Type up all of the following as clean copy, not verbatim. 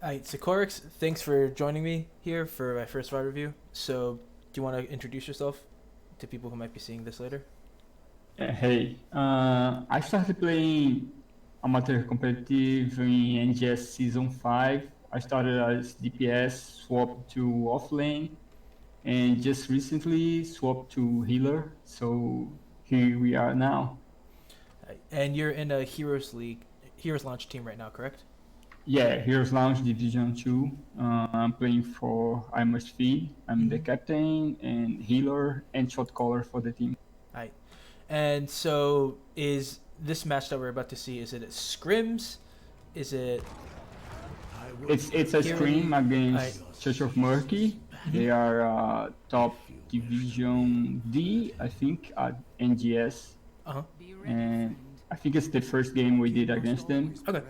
Alright, so Corix, thanks for joining me here for my first VOD review. So, do you want to introduce yourself to people who might be seeing this later? Hey, I started playing amateur competitive in NGS Season 5. I started as DPS, swapped to offlane, and just recently swapped to healer. So here we are now. And you're in a Heroes Launch team right now, correct? Yeah, Heroes Lounge Division 2. I'm playing for I Must Feed. I'm the Mm-hmm. captain and healer and shot caller for the team. Alright. And so, is this match that we're about to see, is it scrims? Is it It's a Hero League? scrim Alright. against Church of Murky. Mm-hmm. They are top division D, I think, at NGS, Uh-huh. and I think it's the first game we did against them. Okay.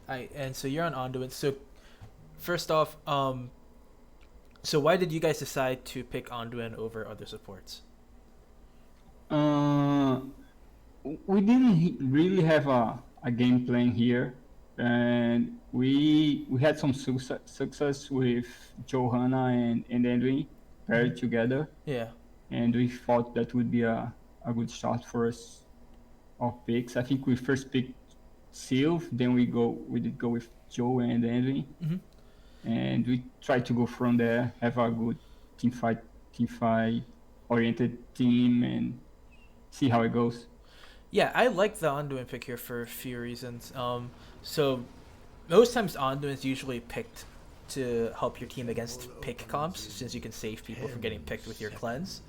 Alright, and so you're on Anduin. So, first off, so why did you guys decide to pick Anduin over other supports? Uh, we didn't really have a game plan here, and we had some success with Johanna and Anduin Mm-hmm. paired together, Yeah. and we thought that would be a good start for us of picks. I think we first picked Sylve, then we did go with Joe and Anduin, Mm-hmm. and we tried to go from there, have a good team fight oriented team, and see how it goes. Yeah, I like the Anduin pick here for a few reasons. So most times Anduin is usually picked to help your team against pick comps, since you can save people from getting picked with your cleanse.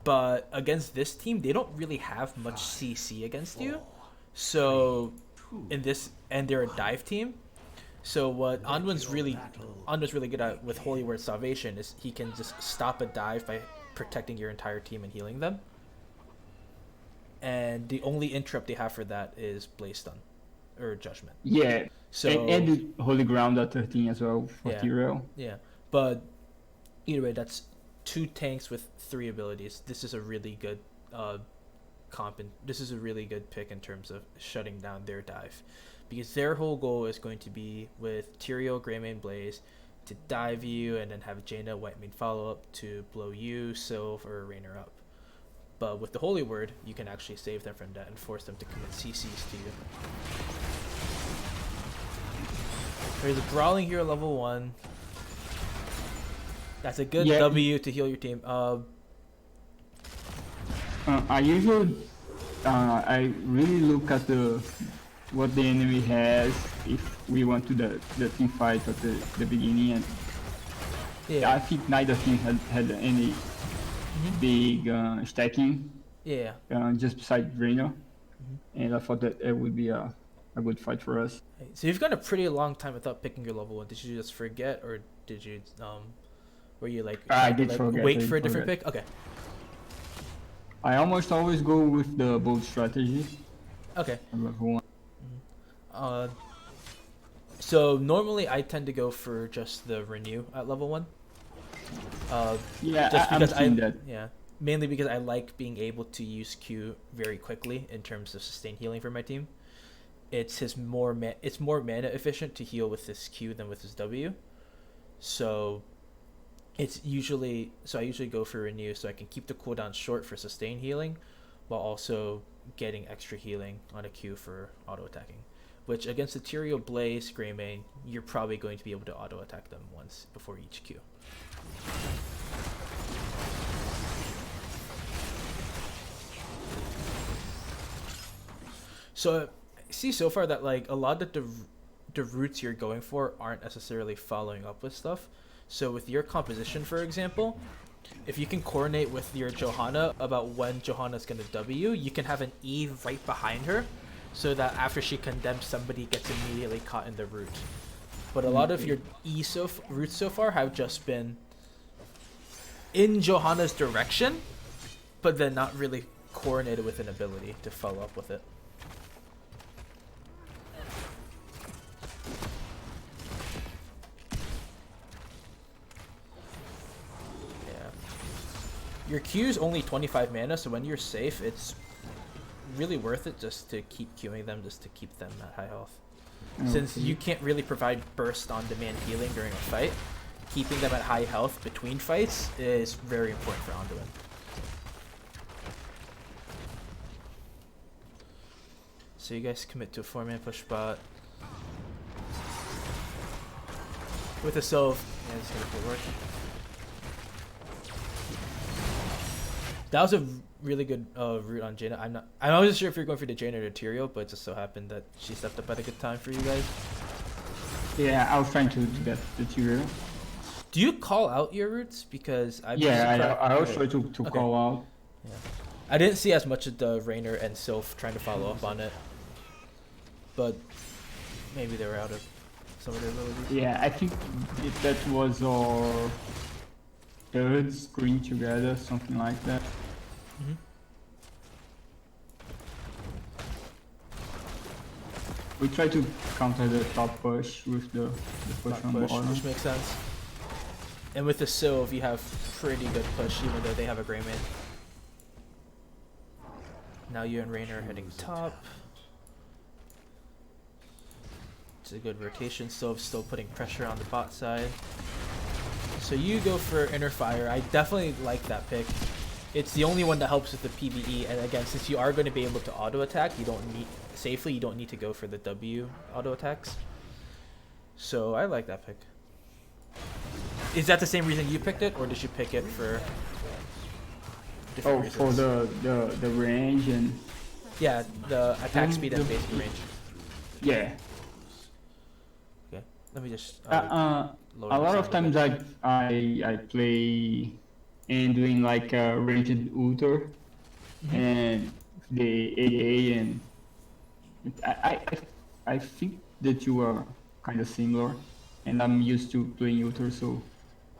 But against this team, they don't really have much CC against you. So in this, and they're a dive team. So what Anduin's really good at with Holy Word Salvation is he can just stop a dive by protecting your entire team and healing them. And the only interrupt they have for that is Blaze Stun or Judgment. Yeah, So and the Holy Ground at 13 as well for yeah, Tyrell. yeah. But either way, that's two tanks with three abilities. This is a really good this is a really good pick in terms of shutting down their dive, because their whole goal is going to be with Tyrael, Greymane, Blaze to dive you, and then have Jaina, Whitemane follow up to blow you, Sylve, or Rainer up. But with the Holy Word, you can actually save them from that and force them to commit CCs to you. There's a Brawling Hero level 1. That's a good Yeah, W to heal your team. I usually I really look at the what the enemy has if we want to the team fight at the beginning, and Yeah. I think neither team had any Mm-hmm. big stacking Yeah. just beside Reno, Mm-hmm. and I thought that it would be a good fight for us. So you've gone a pretty long time without picking your level 1. Did you just forget, or did you were you like I trying to did like forget. wait I for a did different forget. pick? Okay. I almost always go with the bold strategy Okay. at level 1. Uh, so normally I tend to go for just the renew at level 1. Yeah, Just I'm because seeing that. yeah, mainly because I like being able to use Q very quickly in terms of sustained healing for my team. It's more mana efficient to heal with this Q than with this W. So I usually go for renew so I can keep the cooldown short for sustained healing, while also getting extra healing on a Q for auto attacking. Which against the Tyrael, Blaze, Greymane, you're probably going to be able to auto attack them once before each Q. So I see so far that like a lot of the routes you're going for aren't necessarily following up with stuff. So with your composition, for example, if you can coordinate with your Johanna about when Johanna's gonna W, you can have an E right behind her, so that after she condemns, somebody gets immediately caught in the route. But a lot of your routes so far have just been in Johanna's direction, but then not really coordinated with an ability to follow up with it. Yeah. Your Q is only 25 mana, so when you're safe, it's really worth it just to keep queuing them, just to keep them at high health. Since Okay. you can't really provide burst on demand healing during a fight, keeping them at high health between fights is very important for Anduin. So you guys commit to a 4-man push bot. With a Sylve. Yeah, this is gonna work. That was a really good route on Jaina. I wasn't sure if you're going for the Jaina or Tyrael, but it just so happened that she stepped up at a good time for you guys. Yeah, I was trying to get the Tyrael. Do you call out your routes? Because I always try to Okay. call out. Yeah. I didn't see as much of the Rainer and Sylph trying to follow up on it. But maybe they were out of some of their abilities. Yeah, I think that was our third screen together, something like that. Mm-hmm. We try to counter the top push with the push Back on push, bottom. which makes sense. And with the Sylve, you have pretty good push, even though they have a Greymane. Now you and Rainer are heading top. It's a good rotation. Sylve's still putting pressure on the bot side. So you go for Inner Fire. I definitely like that pick. It's the only one that helps with the PvE, and again, since you are going to be able to auto attack, you don't need to go for the W auto attacks. So I like that pick. Is that the same reason you picked it, or did you pick it for different reasons? For the range and Yeah, the attack speed and basic range. yeah. Okay, let me just A lower lot this of down a times bit. I play and doing like a ranged ultra and the AA, and I think that you are kind of similar, and I'm used to playing ultra, so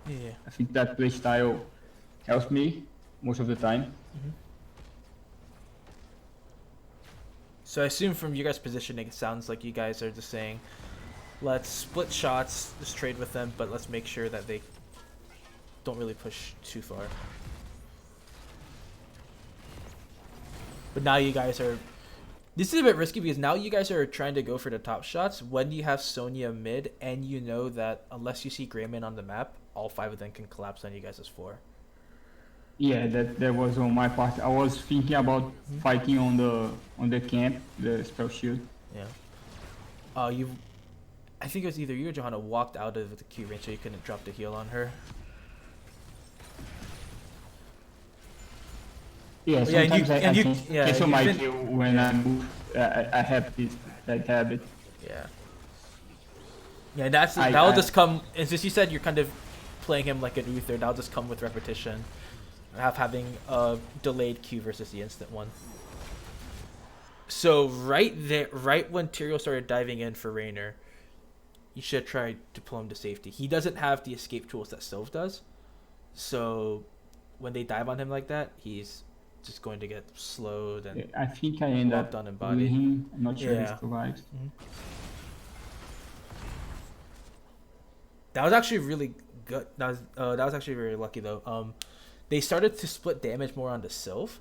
Yeah. I think that play style helps me most of the time. So I assume from you guys' positioning, it sounds like you guys are just saying, let's split shots, just trade with them, but let's make sure that they don't really push too far. But now you guys are... This is a bit risky because now you guys are trying to go for the top shots when you have Sonya mid, and you know that unless you see Greymane on the map, all 5 of them can collapse on you guys as 4. Yeah, that was on my part. I was thinking about fighting on the camp, the spell shield. Yeah. I think it was either you or Johanna walked out of the Q range, so you couldn't drop the heal on her. Yeah, Yeah, and sometimes I can cancel my you've kill when I move. I have this bad habit. Yeah. Yeah, that'll just come. As you said, you're kind of playing him like an Uther. That'll just come with repetition. Having a delayed Q versus the instant one. So right when Tyrael started diving in for Raynor, you should try to pull him to safety. He doesn't have the escape tools that Sylve does. So when they dive on him like that, he's just going to get slowed and I think I end up on in doing body. him. I'm not sure Yeah. he survives. That was actually really good. That was actually very lucky though. They started to split damage more on the Sylve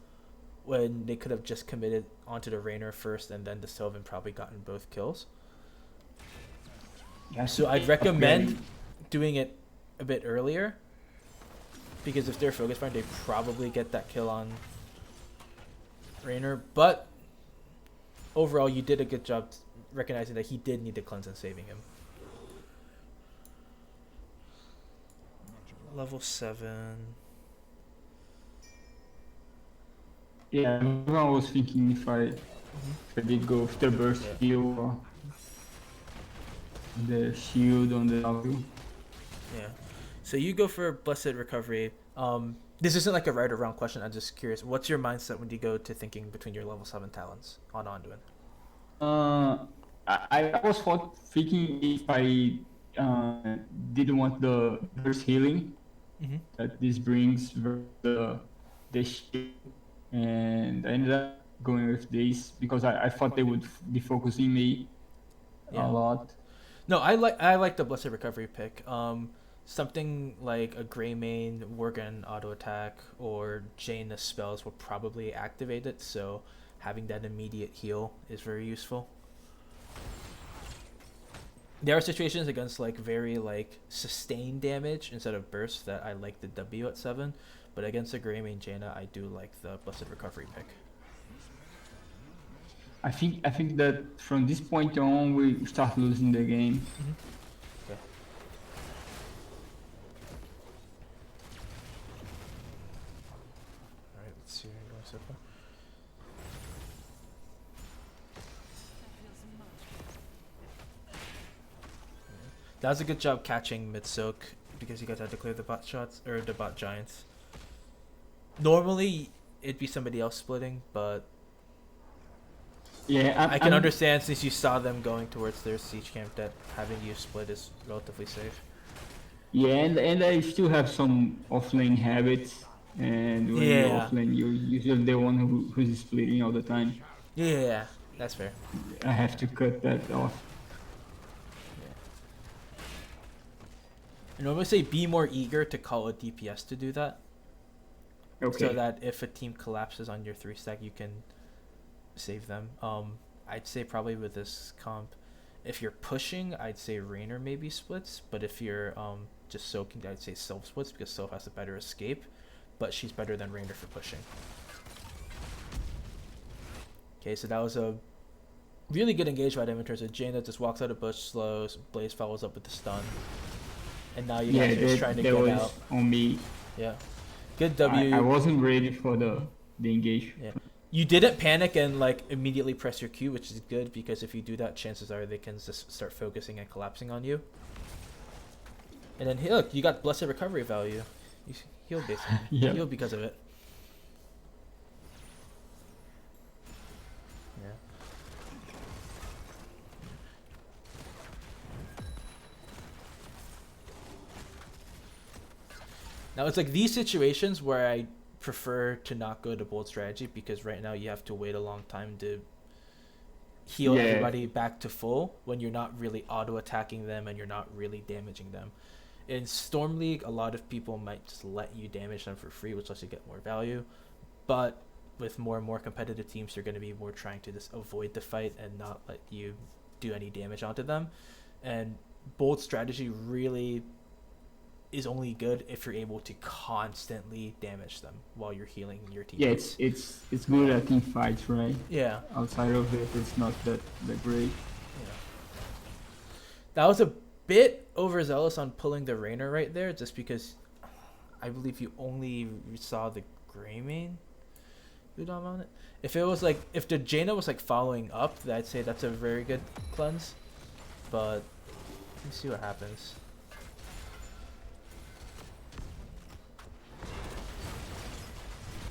when they could have just committed onto the Raynor first and then the Sylve and probably gotten both kills. Yeah, So I'd recommend doing it a bit earlier, because if they're focus fire, they probably get that kill on Raynor. But overall, you did a good job recognizing that he did need to cleanse and saving him. Level 7. Yeah, I was thinking if I did go with the burst heal or the shield on the W. Yeah. So you go for Blessed Recovery. This isn't like a right or wrong question. I'm just curious. What's your mindset when you go to thinking between your level 7 talents on Anduin? I was thinking if I didn't want the burst healing that this brings the shield, and I ended up going with this because I thought they would be focusing me a lot. No, I like the Blessed Recovery pick. Something like a Greymane, Worgen auto attack, or Jaina spells will probably activate it, so having that immediate heal is very useful. There are situations against like very like sustained damage instead of burst that I like the W at 7, but against a Greymane Jaina, I do like the Blessed Recovery pick. I think that from this point on we start losing the game. Okay. Alright, let's see how you're going so far. That was a good job catching mid soak because you guys had to clear the bot shots or the bot giants. Normally it'd be somebody else splitting, but Yeah, I can understand since you saw them going towards their siege camp that having you split is relatively safe. Yeah, and I still have some offlane habits, and when you're Yeah. offlane, you're usually the one who's splitting all the time. Yeah, that's fair. I have to cut that off. I normally say be more eager to call a DPS to do that. Okay. So that if a team collapses on your 3 stack, you can save them. I'd say probably with this comp, if you're pushing, I'd say Raynor maybe splits, but if you're just soaking, I'd say Sylph splits because Sylph has a better escape, but she's better than Raynor for pushing. Okay, so that was a really good engage by them in terms of Jaina just walks out of bush, slows, Blaze follows up with the stun, and now you guys are just trying to get out. On me. Yeah, good W. I wasn't ready for the engage. Yeah. You didn't panic and like immediately press your Q, which is good because if you do that, chances are they can just start focusing and collapsing on you. And then look, you got Blessed Recovery value. You healed basically. Yeah. You healed because of it. Yeah. Now it's like these situations where I prefer to not go to bold strategy because right now you have to wait a long time to heal everybody back to full when you're not really auto attacking them and you're not really damaging them. In Storm League, a lot of people might just let you damage them for free, which lets you get more value, but with more and more competitive teams, you're going to be more trying to just avoid the fight and not let you do any damage onto them. And bold strategy really is only good if you're able to constantly damage them while you're healing your teammates. Yeah, it's good at team fights, right? Yeah. Outside of it, it's not that great. Yeah. That was a bit overzealous on pulling the Raynor right there, just because I believe you only saw the Greymane Udon on it. If it was like, if the Jaina was like following up, I'd say that's a very good cleanse. But let's see what happens.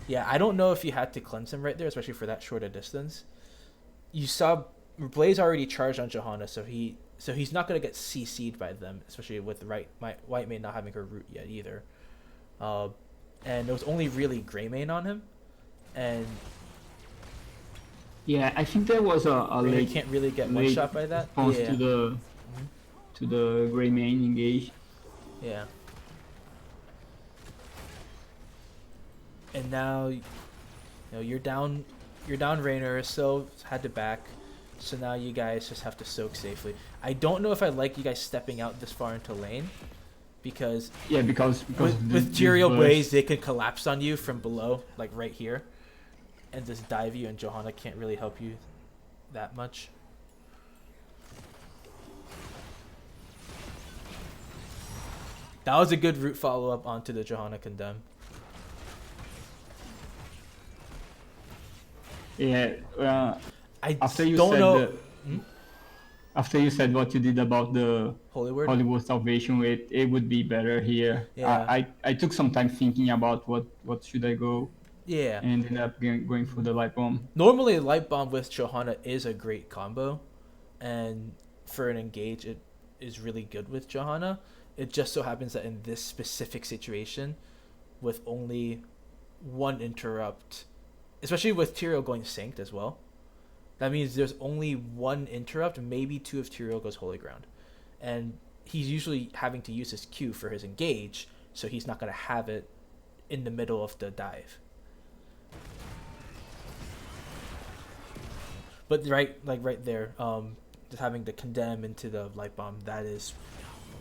Yeah, I don't know if you had to cleanse him right there, especially for that short a distance. You saw Blaze already charged on Johanna, so he's not gonna get CC'd by them, especially with Whitemane not having her root yet either. And there was only really Greymane on him, and yeah, I think there was a late. Can't really get one shot by that. Yeah. To the Greymane engage. Yeah. And now, you're down Raynor, so had to back. So now you guys just have to soak safely. I don't know if I like you guys stepping out this far into lane, because with Tyrael Blaze, they could collapse on you from below, like right here, and just dive you, and Johanna can't really help you that much. That was a good root follow-up onto the Johanna Condemn. Yeah, I after you don't said know. After you said what you did about the Hollywood Salvation, it would be better here. Yeah. I took some time thinking about what should I go. Yeah. And ended up going for the light bomb. Normally, light bomb with Johanna is a great combo, and for an engage, it is really good with Johanna. It just so happens that in this specific situation, with only one interrupt, especially with Tyrael going synced as well, that means there's only one interrupt, maybe two if Tyrael goes Holy Ground. And he's usually having to use his Q for his engage, so he's not going to have it in the middle of the dive. But right there, just having the condemn into the light bomb, that is,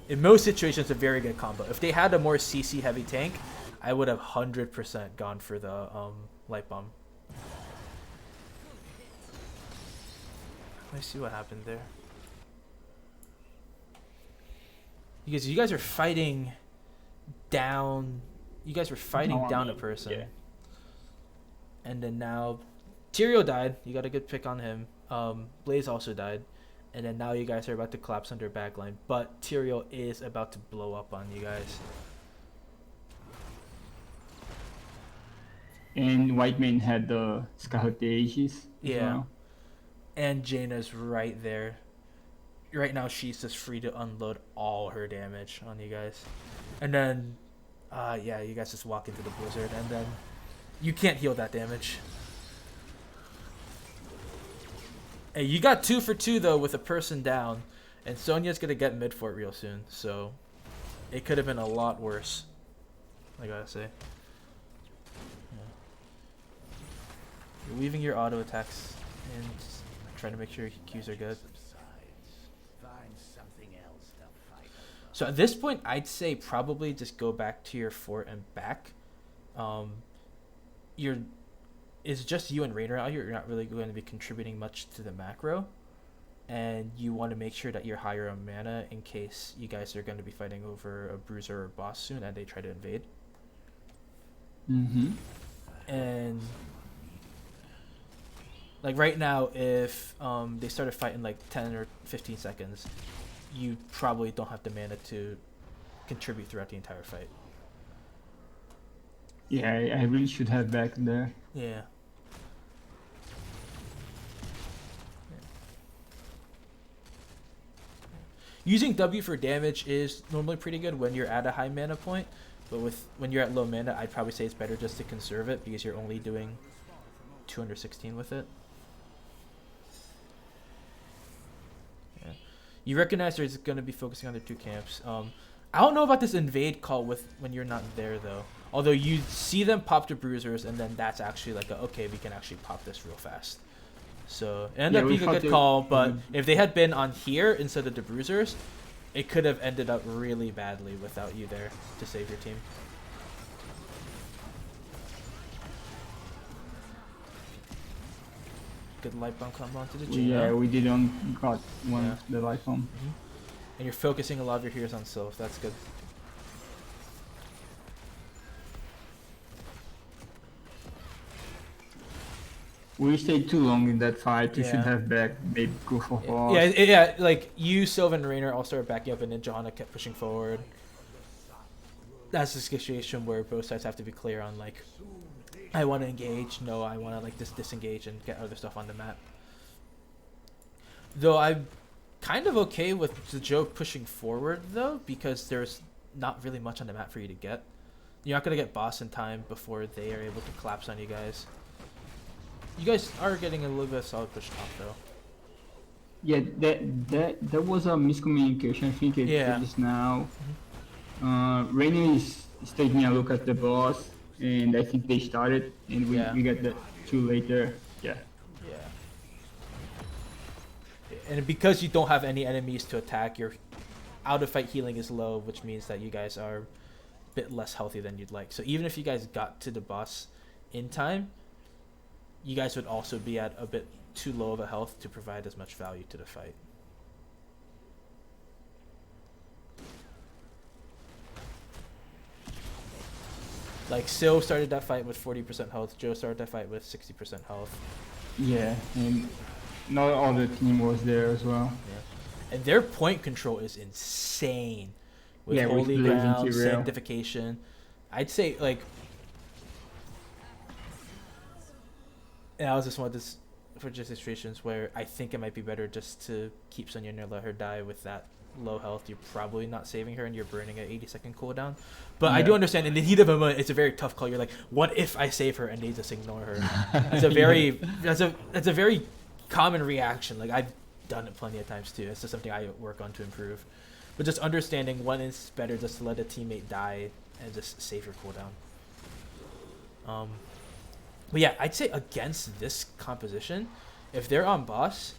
in most situations, a very good combo. If they had a more CC heavy tank, I would have 100% gone for the light bomb. Let me see what happened there. Because you guys are fighting down. You guys were fighting down a person. Yeah. And then now, Tyrael died. You got a good pick on him. Blaze also died. And then now you guys are about to collapse under backline. But Tyrael is about to blow up on you guys. And White Man had the Scarlet Aegis. Yeah. Well. And Jaina's right there. Right now she's just free to unload all her damage on you guys. And then, yeah, you guys just walk into the blizzard. And then you can't heal that damage. Hey, you got 2 for 2 though with a person down, and Sonya's gonna get mid fort real soon, so it could have been a lot worse. I gotta say. Yeah. You're weaving your auto attacks and trying to make sure your Qs are good. So at this point, I'd say probably just go back to your fort and back. It's just you and Rainer out here. You're not really going to be contributing much to the macro. And you want to make sure that you're higher on mana in case you guys are going to be fighting over a bruiser or boss soon and they try to invade. Mm-hmm. And like right now, if they started fighting like 10 or 15 seconds, you probably don't have the mana to contribute throughout the entire fight. Yeah, I really should have back there. Yeah. Using W for damage is normally pretty good when you're at a high mana point, but when you're at low mana, I'd probably say it's better just to conserve it because you're only doing 216 with it. Yeah. You recognize there's going to be focusing on their 2 camps. I don't know about this invade call when you're not there though. Although you see them pop to bruisers, and then that's actually like okay, we can actually pop this real fast. So it ended up being a good call, but if they had been on here instead of the bruisers, it could have ended up really badly without you there to save your team. Good light bomb combo onto the Gina. Yeah, we didn't got one the light bomb. Mm-hmm. And you're focusing a lot of your heroes on Sylph. That's good. We stayed too long in that fight. You should have back, maybe go for boss. Yeah, like you, Sylvan, and Rainer all started backing up, and then Johanna kept pushing forward. That's a situation where both sides have to be clear on like, I want to engage. No, I want to like disengage and get other stuff on the map. Though I'm kind of okay with the joke pushing forward though, because there's not really much on the map for you to get. You're not gonna get boss in time before they are able to collapse on you guys. You guys are getting a little bit of solid push top though. Yeah, that was a miscommunication. I think it is now. Rainer is taking a look at the boss, and I think they started, and we got the 2 later. Yeah. Yeah. And because you don't have any enemies to attack, your out of fight healing is low, which means that you guys are a bit less healthy than you'd like. So even if you guys got to the boss in time, you guys would also be at a bit too low of a health to provide as much value to the fight. Like, Sil started that fight with 40% health, Joe started that fight with 60% health. Yeah, and not all the team was there as well. Yeah. And their point control is insane. With Holy Ground, Sanctification. I'd say, like... And I was just one of this for just situations where I think it might be better just to keep Sonya and let her die with that low health. You're probably not saving her and you're burning an 80-second cooldown. But I do understand in the heat of a moment, it's a very tough call. You're like, what if I save her and they just ignore her? That's a very that's a very common reaction. Like, I've done it plenty of times too. It's just something I work on to improve. But just understanding when it's better just to let a teammate die and just save your cooldown. But yeah, I'd say against this composition, if they're on boss,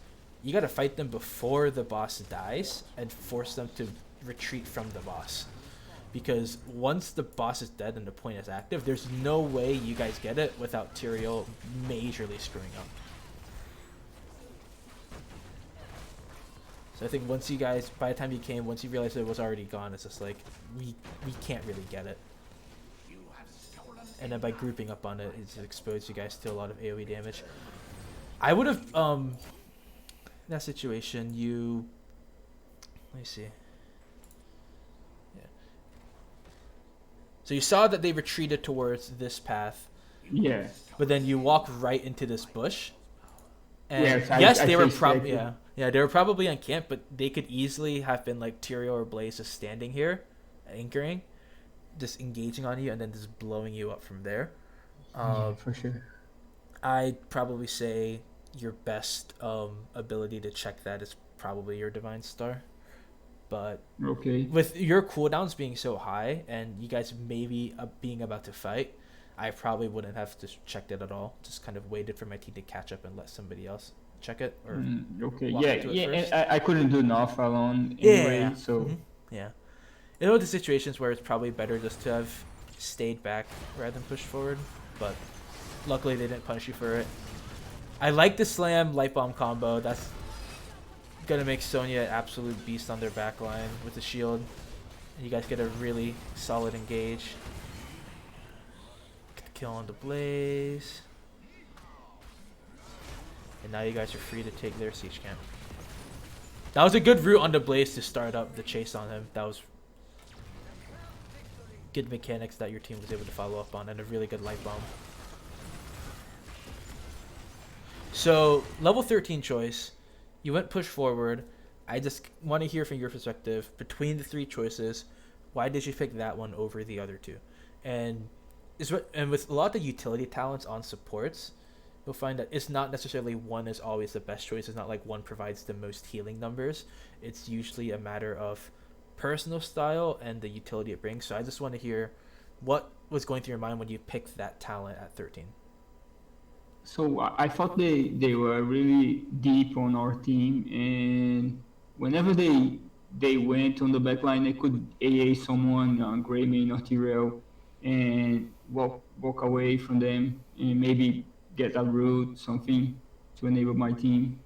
you got to fight them before the boss dies and force them to retreat from the boss. Because once the boss is dead and the point is active, there's no way you guys get it without Tyrael majorly screwing up. So I think once you guys, by the time you came, once you realized it was already gone, it's just like, we can't really get it. And then by grouping up on it, it's exposed you guys to a lot of AoE damage. I would have, in that situation, let me see. Yeah. So you saw that they retreated towards this path. Yeah. But then you walk right into this bush. And yes, they were probably they were probably on camp, but they could easily have been like Tyrael or Blaze just standing here, anchoring, just engaging on you, and then just blowing you up from there. For sure. I'd probably say your best ability to check that is probably your Divine Star. But with your cooldowns being so high and you guys maybe being about to fight, I probably wouldn't have just checked it at all. Just kind of waited for my team to catch up and let somebody else check it. Or I couldn't do enough alone anyway, so... Yeah. You know, the situations where it's probably better just to have stayed back rather than pushed forward, but luckily they didn't punish you for it. I like the slam light bomb combo. That's gonna make Sonya an absolute beast on their backline with the shield. You guys get a really solid engage. Get the kill on the Blaze. And now you guys are free to take their siege camp. That was a good route on the Blaze to start up the chase on him. That was good mechanics that your team was able to follow up on, and a really good light bomb. So, level 13 choice. You went push forward. I just want to hear from your perspective, between the three choices, why did you pick that one over the other two? And with a lot of the utility talents on supports, you'll find that it's not necessarily one is always the best choice. It's not like one provides the most healing numbers. It's usually a matter of personal style and the utility it brings. So I just want to hear what was going through your mind when you picked that talent at 13. So I thought they were really deep on our team, and whenever they went on the backline, they could AA someone, Greymane or Tyrael, and walk away from them and maybe get a root, something to enable my team.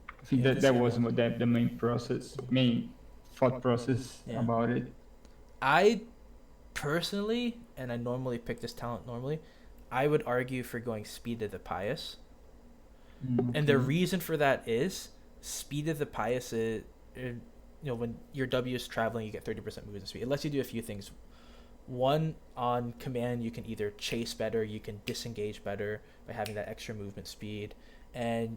I think that was the main thought process about it. I personally, and I normally pick this talent normally, I would argue for going Speed of the Pious. And the reason for that is Speed of the Pious is, when your W is traveling, you get 30% movement speed. It lets you do a few things. One, on command, you can either chase better, you can disengage better by having that extra movement speed. And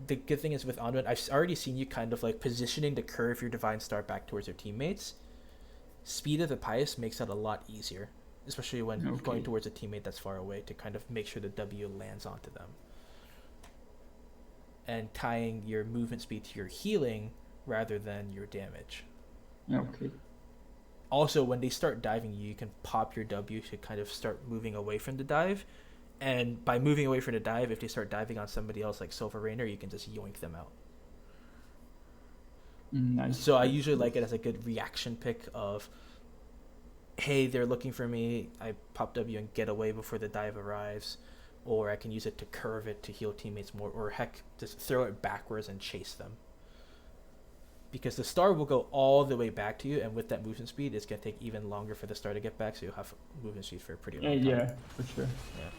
the good thing is with Anduin, I've already seen you kind of like positioning to curve your Divine Star back towards your teammates. Speed of the Pious makes that a lot easier, especially when going towards a teammate that's far away, to kind of make sure the W lands onto them. And tying your movement speed to your healing rather than your damage. Okay. Also, when they start diving you, you can pop your W to kind of start moving away from the dive. And by moving away from the dive, if they start diving on somebody else like Silver Rainer, you can just yoink them out. Nice. So I usually like it as a good reaction pick of, hey, they're looking for me. I pop W and get away before the dive arrives. Or I can use it to curve it to heal teammates more. Or heck, just throw it backwards and chase them. Because the star will go all the way back to you, and with that movement speed, it's going to take even longer for the star to get back, so you'll have movement speed for a pretty long time. Yeah, for sure. Yeah.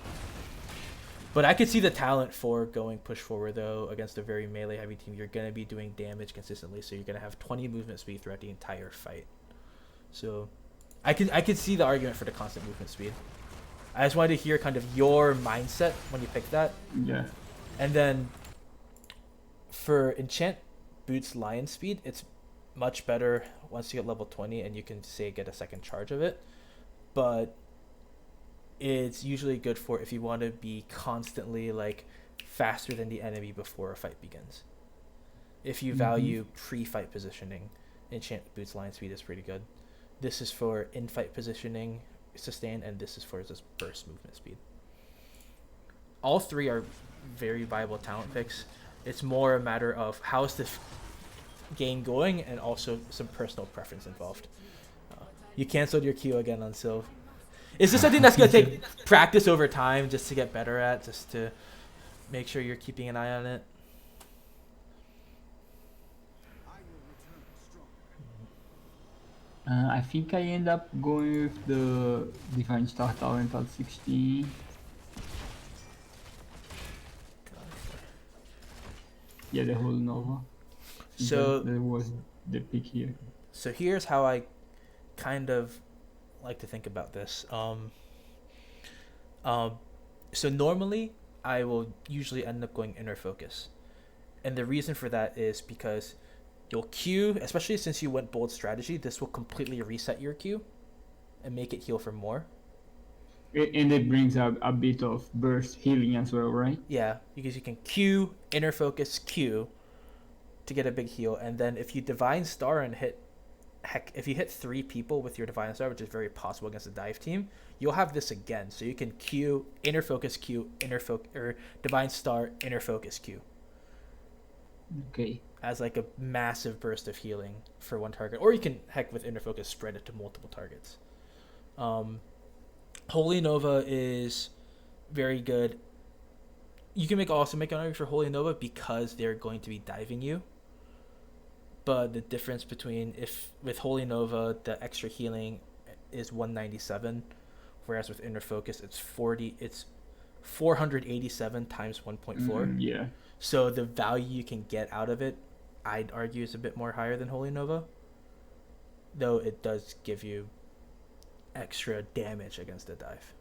But I could see the talent for going push forward, though, against a very melee-heavy team. You're going to be doing damage consistently, so you're going to have 20 movement speed throughout the entire fight. So I could see the argument for the constant movement speed. I just wanted to hear kind of your mindset when you picked that. Yeah. And then for Enchant Boots Lion Speed, it's much better once you get level 20 and you can say get a second charge of it. But it's usually good for if you want to be constantly like faster than the enemy before a fight begins. If you value pre-fight positioning, Enchant Boots Lion Speed is pretty good. This is for in-fight positioning, sustain, and this is for just burst movement speed. All three are very viable talent picks. It's more a matter of how's the game going and also some personal preference involved. You canceled your Q again on Sylve. Is this something that's going to take practice over time just to get better at, just to make sure you're keeping an eye on it? I think I end up going with the Divine Star Talent at 16. Yeah, the whole Nova. So that was the pick here. So here's how I kind of like to think about this. So normally I will usually end up going inner focus, and the reason for that is because you'll Q, especially since you went bold strategy. This will completely reset your Q, and make it heal for more. And it brings up a bit of burst healing as well, right? Yeah, because you can Q, inner focus, Q to get a big heal, and then if you Divine Star and if you hit 3 people with your Divine Star, which is very possible against a dive team, you'll have this again. So you can Q, inner focus, Q, or Divine Star, inner focus, Q. Okay. As like a massive burst of healing for one target, or you can with inner focus spread it to multiple targets. Holy Nova is very good. You can also make an argument for Holy Nova because they're going to be diving you. But the difference between with Holy Nova, the extra healing is 197, whereas with Inner Focus it's 487 times 1.4. Yeah. So the value you can get out of it, I'd argue, is a bit more higher than Holy Nova. Though it does give you extra damage against the dive.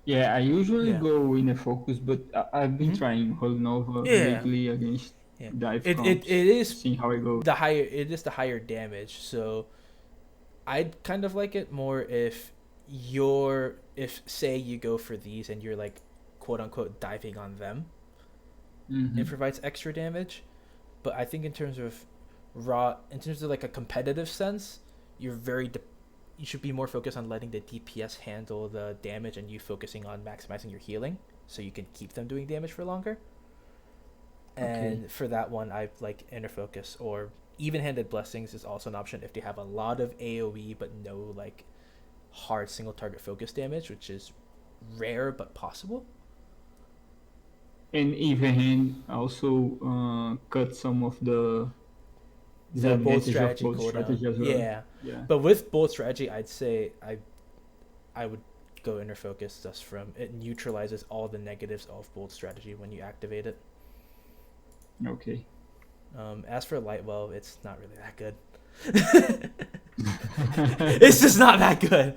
Yeah, I usually go in a focus, but I've been trying Holy Nova lately against dive comps. It is seeing how it goes. It is the higher damage, so I'd kind of like it more if say you go for these and you're like quote unquote diving on them. It provides extra damage, but I think in terms of like a competitive sense, you should be more focused on letting the DPS handle the damage and you focusing on maximizing your healing so you can keep them doing damage for longer. And for that one, I like Inner Focus, or Even-Handed Blessings is also an option if they have a lot of AoE but no like hard single target focus damage, which is rare but possible. And Even-Hand also cut some of the bold strategy as well. Yeah. But with bold strategy, I'd say I would go Inner Focus just from it neutralizes all the negatives of bold strategy when you activate it. Okay. As for Lightwell, it's not really that good. It's just not that good.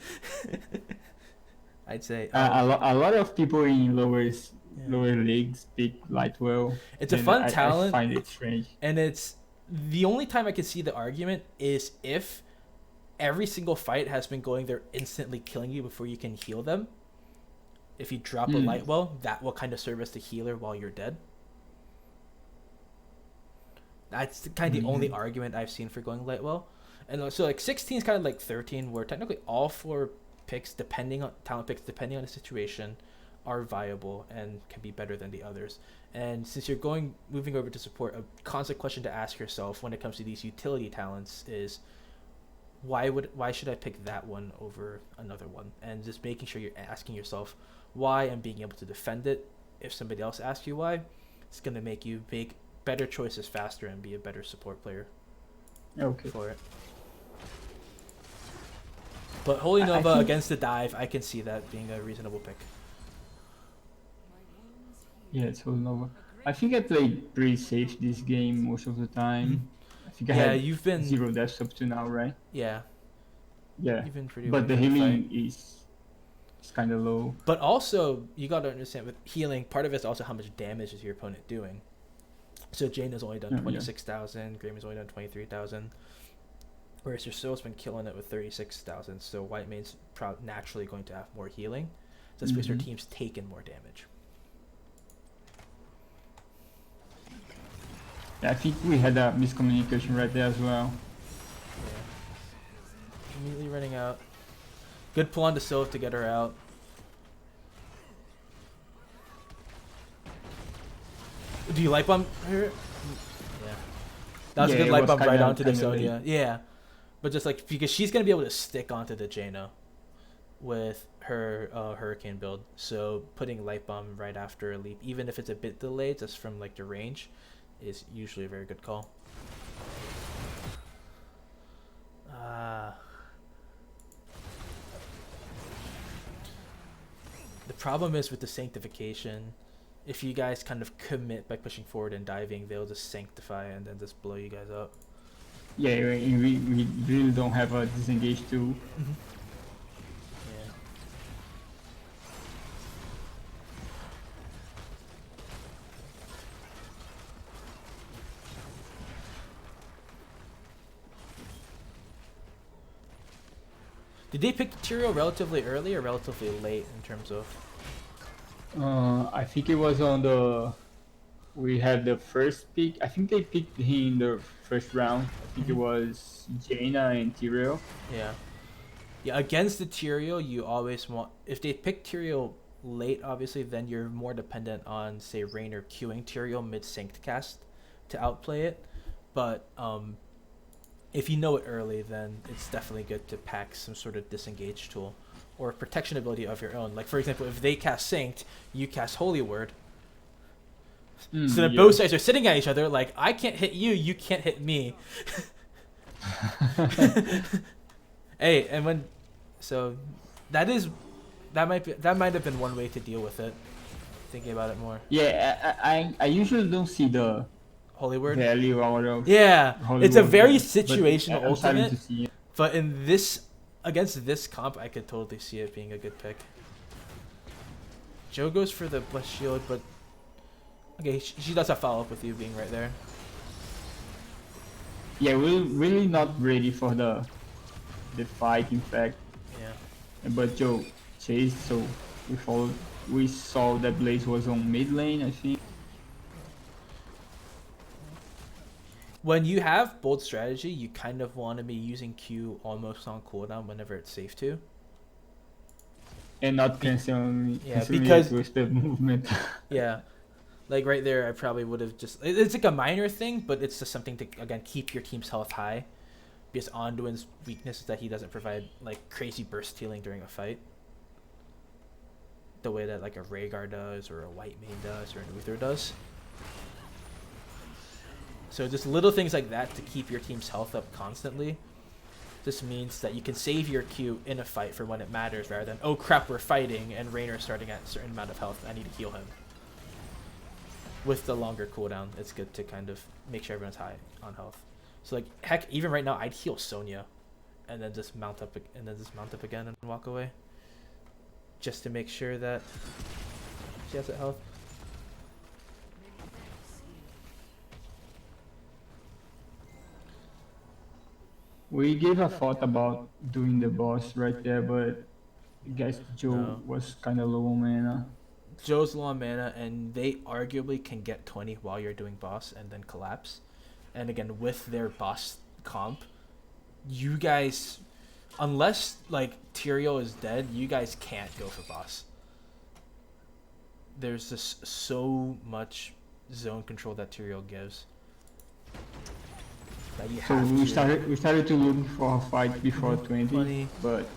I'd say a lot of people in lower leagues pick Lightwell. It's a fun talent. I find it strange. And it's the only time I can see the argument is if every single fight has been going there instantly killing you before you can heal them. If you drop a Lightwell, that will kind of serve as the healer while you're dead. That's kind of the only argument I've seen for going Lightwell. And so like 16 is kind of like 13, where technically all 4 picks, talent picks, depending on the situation, are viable and can be better than the others. And since you're moving over to support, a constant question to ask yourself when it comes to these utility talents is why should I pick that one over another one? And just making sure you're asking yourself why and being able to defend it. If somebody else asks you why, it's going to make you make better choices faster and be a better support player for it. But Holy Nova against the dive, I can see that being a reasonable pick. Yeah, it's Holy Nova. I think I played pretty safe this game most of the time. I think I had you've been 0 deaths up to now, right? Yeah. Yeah. You've been pretty but the healing is kind of low. But also, you got to understand with healing, part of it is also how much damage is your opponent doing. So Jane has only done 26,000, Graham has only done 23,000, whereas your Soul's been killing it with 36,000. So White Maid's naturally going to have more healing. So that's because her team's taken more damage. Yeah, I think we had a miscommunication right there as well. Yeah. Immediately running out. Good pull on to Sylve to get her out. Do you light bomb her? Yeah. That was a Yeah, good it light was bomb right kinda- onto the kinda late. Sonya. Yeah. But just like because she's gonna be able to stick onto the Jaina with her hurricane build. So putting light bomb right after a leap, even if it's a bit delayed, just from like the range, is usually a very good call. The problem is with the sanctification. If you guys kind of commit by pushing forward and diving, they'll just sanctify and then just blow you guys up. Yeah, we really don't have a disengage tool. Yeah. Did they pick Tyrael relatively early or relatively late in terms of? I think it was on the. We had the first pick. I think they picked him in the first round. I think it was Jaina and Tyrael. Yeah. Yeah, against the Tyrael, you always want... If they pick Tyrael late, obviously, then you're more dependent on, say, Raynor queuing Tyrael mid-synced cast to outplay it. But if you know it early, then it's definitely good to pack some sort of disengage tool or protection ability of your own. Like, for example, if they cast Synced, you cast Holy Word. So then both sides are sitting at each other like, I can't hit you, you can't hit me. Hey, and when... So, that might have been one way to deal with it. Thinking about it more. Yeah, I usually don't see the Holy Word? value out of. Yeah, Holy it's a Word, very yeah. situational But I'm starting ultimate. to see it. But in this... Against this comp, I could totally see it being a good pick. Joe goes for the Blessed Shield, but... Okay, she does have follow-up with you being right there. Yeah, we're really not ready for the fight, in fact. Yeah. But Joe chased, so we followed. We saw that Blaze was on mid lane, I think. When you have bold strategy, you kind of want to be using Q almost on cooldown whenever it's safe to. And not canceling because- it with the movement. Yeah. Like right there, I probably would have just... It's like a minor thing, but it's just something to, again, keep your team's health high. Because Anduin's weakness is that he doesn't provide like crazy burst healing during a fight. The way that like a Rhaegar does, or a White Mane does, or an Uther does. So just little things like that to keep your team's health up constantly. This means that you can save your Q in a fight for when it matters, rather than, oh crap, we're fighting and Raynor's starting at a certain amount of health, I need to heal him. With the longer cooldown, it's good to kind of make sure everyone's high on health. So like, heck, even right now, I'd heal Sonya, and then just mount up again and walk away, just to make sure that she has that health. We gave a thought about doing the boss right there, but I guess Joe was kind of low on mana. Joe's low on mana, and they arguably can get 20 while you're doing boss and then collapse. And again, with their boss comp, you guys, unless like Tyrael is dead, you guys can't go for boss. There's just so much zone control that Tyrael gives. That you So have we to. started to look for a fight before 20, 20. but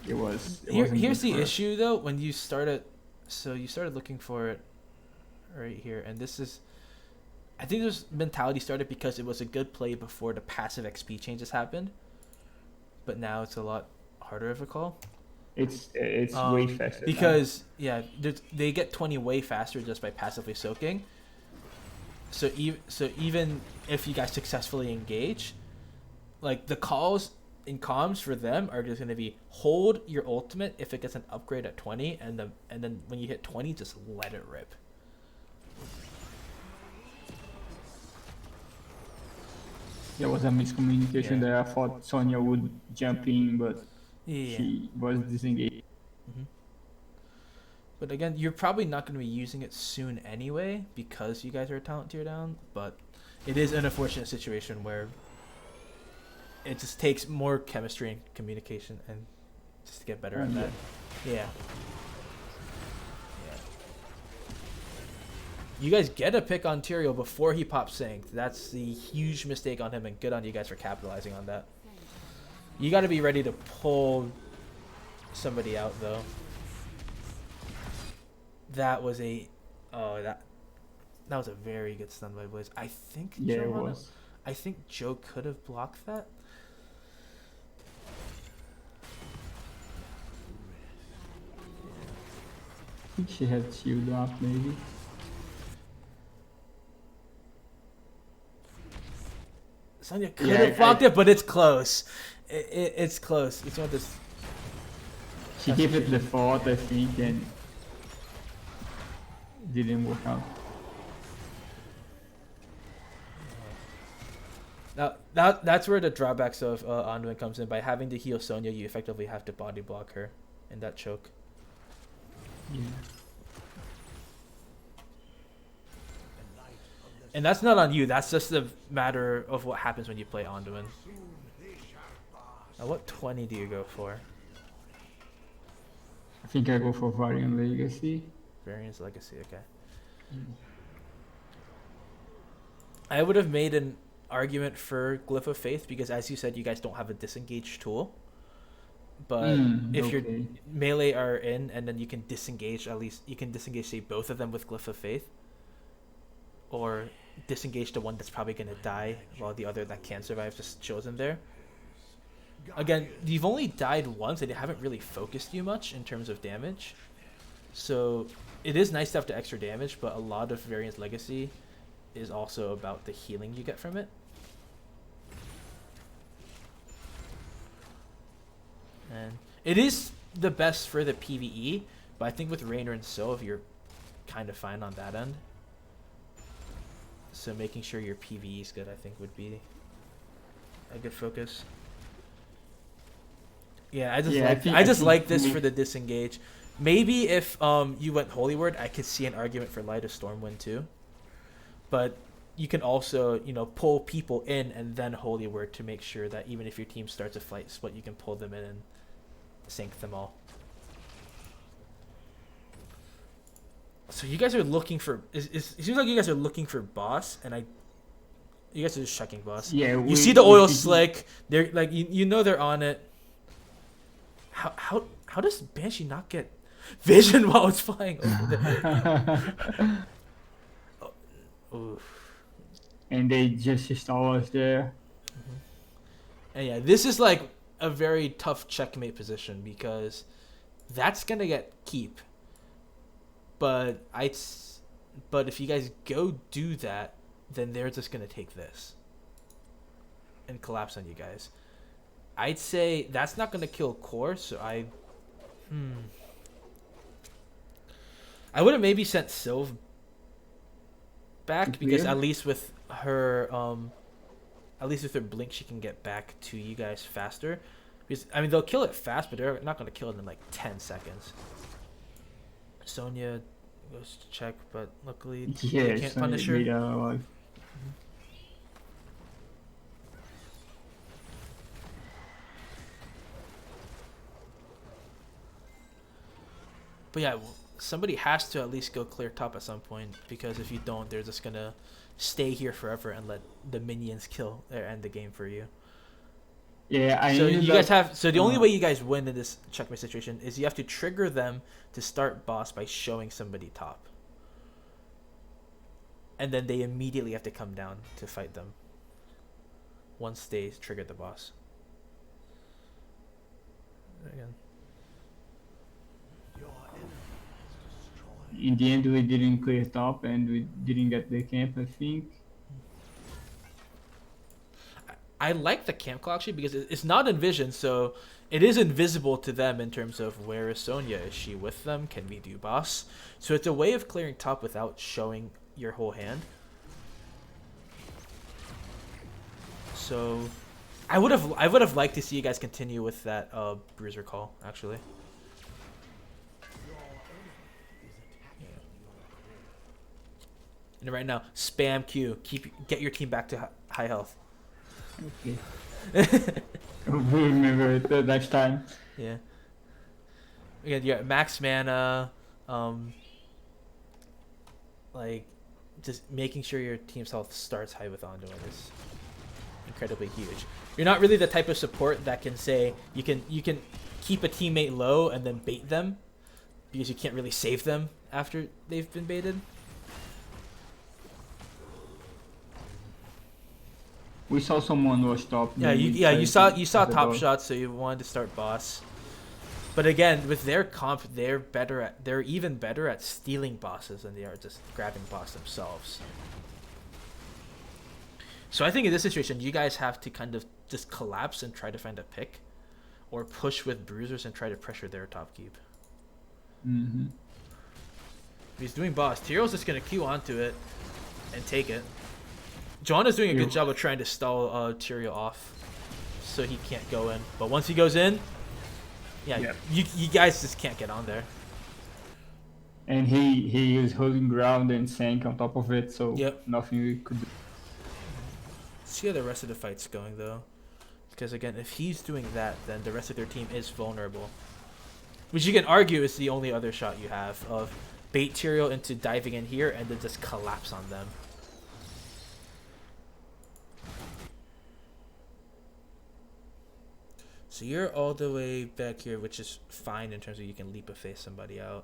it was. Here's the issue though. When you started, so you started looking for it right here, and this is, I think this mentality started because it was a good play before the passive XP changes happened, but now it's a lot harder of a call. It's way faster because now. Yeah, they get 20 way faster just by passively soaking. So even if you guys successfully engage, like the calls in comms for them are just gonna be hold your ultimate if it gets an upgrade at 20, and then when you hit 20, just let it rip. There was a miscommunication there. I thought Sonya would jump in, but she was disengaged. Mm-hmm. But again, you're probably not going to be using it soon anyway because you guys are a talent tier down. But it is an unfortunate situation where it just takes more chemistry and communication and just to get better at that. Yeah. You guys get a pick on Tyrael before he pops Sync. That's the huge mistake on him, and good on you guys for capitalizing on that. You got to be ready to pull somebody out, though. That was a... Oh, that was a very good stun by Blaze. I think... Yeah, it was. I think Joe could have blocked that. I think she had shield up, maybe. Sonya could have blocked it, but it's close. It's close. It's one of this. She gave it the thought, I think, and didn't work out. Now that's where the drawbacks of Anduin comes in. By having to heal Sonya, you effectively have to body block her in that choke. Yeah. And that's not on you. That's just a matter of what happens when you play Anduin. Now, what 20 do you go for? I think I go for Variant Legacy. Variance Legacy, okay. I would have made an argument for Glyph of Faith because, as you said, you guys don't have a disengage tool. But if your melee are in, and then you can disengage, at least you can disengage, say, both of them with Glyph of Faith. Or disengage the one that's probably going to die while the other that can survive just chills in there. Again, you've only died once and you haven't really focused you much in terms of damage. So it is nice to have the extra damage, but a lot of Variance Legacy is also about the healing you get from it. And it is the best for the PvE, but I think with Raynor and Sylve, you're kind of fine on that end. So making sure your PvE is good, I think, would be a good focus. Yeah, I just like this for the disengage. Maybe if you went Holy Word, I could see an argument for Light of Stormwind too. But you can also, pull people in and then Holy Word to make sure that even if your team starts a fight split, you can pull them in and sink them all. So you guys are looking for... It seems like you guys are looking for boss, and you guys are just checking boss. Yeah, you see the oil slick. They're like you know they're on it. How does Banshee not get vision while it's flying over there? Oof. And they just install us there. And yeah, this is like a very tough checkmate position because that's gonna get keep. But if you guys go do that, then they're just gonna take this and collapse on you guys. I'd say that's not gonna kill Core, so I would have maybe sent Sylve back because at least with her blink, she can get back to you guys faster. Because they'll kill it fast, but they're not gonna kill it in like 10 seconds. Sonya goes to check, but luckily they can't punish her. But yeah, somebody has to at least go clear top at some point, because if you don't, they're just gonna stay here forever and let the minions kill or end the game for you. Yeah, So the only way you guys win in this checkmate situation is you have to trigger them to start boss by showing somebody top. And then they immediately have to come down to fight them once they trigger the boss. Again. In the end, we didn't clear top and we didn't get the camp, I think. I like the camp call actually because it's not envisioned, so it is invisible to them in terms of where is Sonya. Is she with them? Can we do boss? So it's a way of clearing top without showing your whole hand. So I would have liked to see you guys continue with that bruiser call actually. And right now, spam Q. Get your team back to high health. Okay. We'll remember it the next time. Yeah. Again, yeah, max mana. just making sure your team's health starts high with Anduin is incredibly huge. You're not really the type of support that can say you can keep a teammate low and then bait them, because you can't really save them after they've been baited. We saw someone was top. Yeah, you saw top shots, so you wanted to start boss. But again, with their comp, they're even better at stealing bosses than they are just grabbing boss themselves. So I think in this situation, you guys have to kind of just collapse and try to find a pick, or push with bruisers and try to pressure their top keep. Mm-hmm. He's doing boss. Tyrael's just gonna queue onto it and take it. Johanna's doing a good job of trying to stall Tyrael off so he can't go in. But once he goes in, yeah. You guys just can't get on there. And he is holding ground and sank on top of it, so nothing we could do. Let's see how the rest of the fight's going, though. Because, again, if he's doing that, then the rest of their team is vulnerable. Which you can argue is the only other shot you have of bait Tyrael into diving in here and then just collapse on them. So you're all the way back here, which is fine in terms of you can leap of faith somebody out.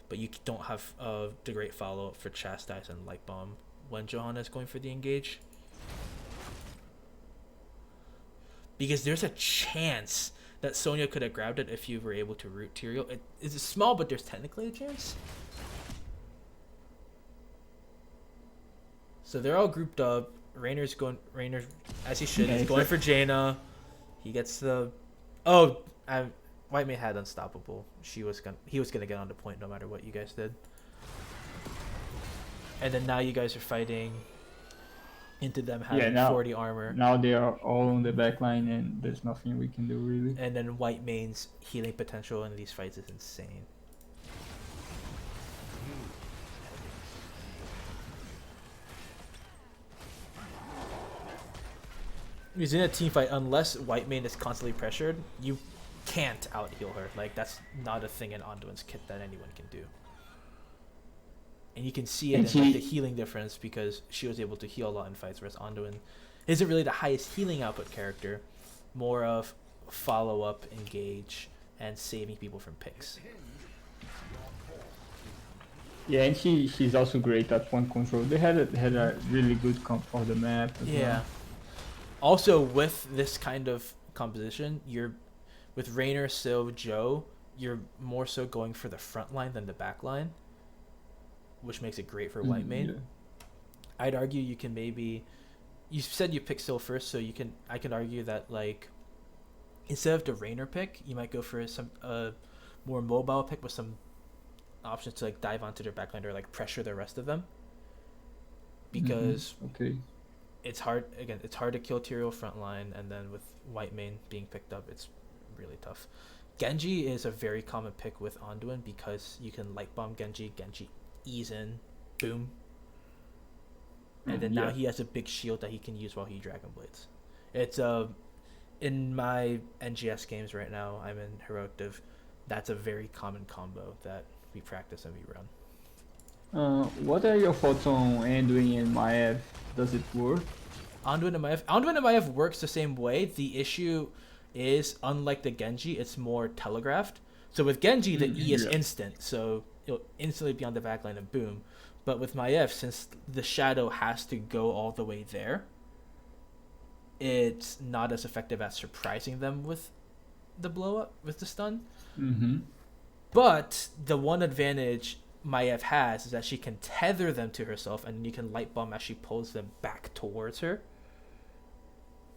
But you don't have the great follow-up for Chastise and Light Bomb when Johanna is going for the engage. Because there's a chance that Sonya could have grabbed it if you were able to root Tyrael. It's small, but there's technically a chance. So they're all grouped up. Rainer, as he should, he's going for Jaina. He gets the... White Mane had Unstoppable. He was gonna get on the point no matter what you guys did. And then now you guys are fighting into them having 40 armor. Now they are all on the back line and there's nothing we can do really. And then White Mane's healing potential in these fights is insane. Because in a team fight, unless White Mane is constantly pressured, you can't out-heal her. Like, that's not a thing in Anduin's kit that anyone can do. And you can see it in the healing difference because she was able to heal a lot in fights, whereas Anduin isn't really the highest healing output character. More of follow-up, engage, and saving people from picks. Yeah, and she's also great at point control. They had a really good comp for the map as well. Also, with this kind of composition, with Rainer, Sylve, Joe, you're more so going for the front line than the back line, which makes it great for White Mane. Yeah. I'd argue you can maybe... You said you pick Sylve first, so I can argue that, like, instead of the Rainer pick, you might go for some more mobile pick with some options to, like, dive onto their backline or, like, pressure the rest of them. Because... It's hard to kill Tyrael frontline, and then with White Mane being picked up, it's really tough. Genji is a very common pick with Anduin because you can light bomb Genji ease in, boom. And then now he has a big shield that he can use while he Dragon Blades. It's in my NGS games right now, I'm in Heroic Div, that's a very common combo that we practice and we run. What are your thoughts on Anduin and Maiev? Does it work? Anduin and Maiev works the same way. The issue is, unlike the Genji, it's more telegraphed. So with Genji, the E is instant, so it'll instantly be on the backline and boom. But with Maiev, since the shadow has to go all the way there, it's not as effective at surprising them with the blow up, with the stun. But the one advantage Maiev has is that she can tether them to herself, and you can light bomb as she pulls them back towards her.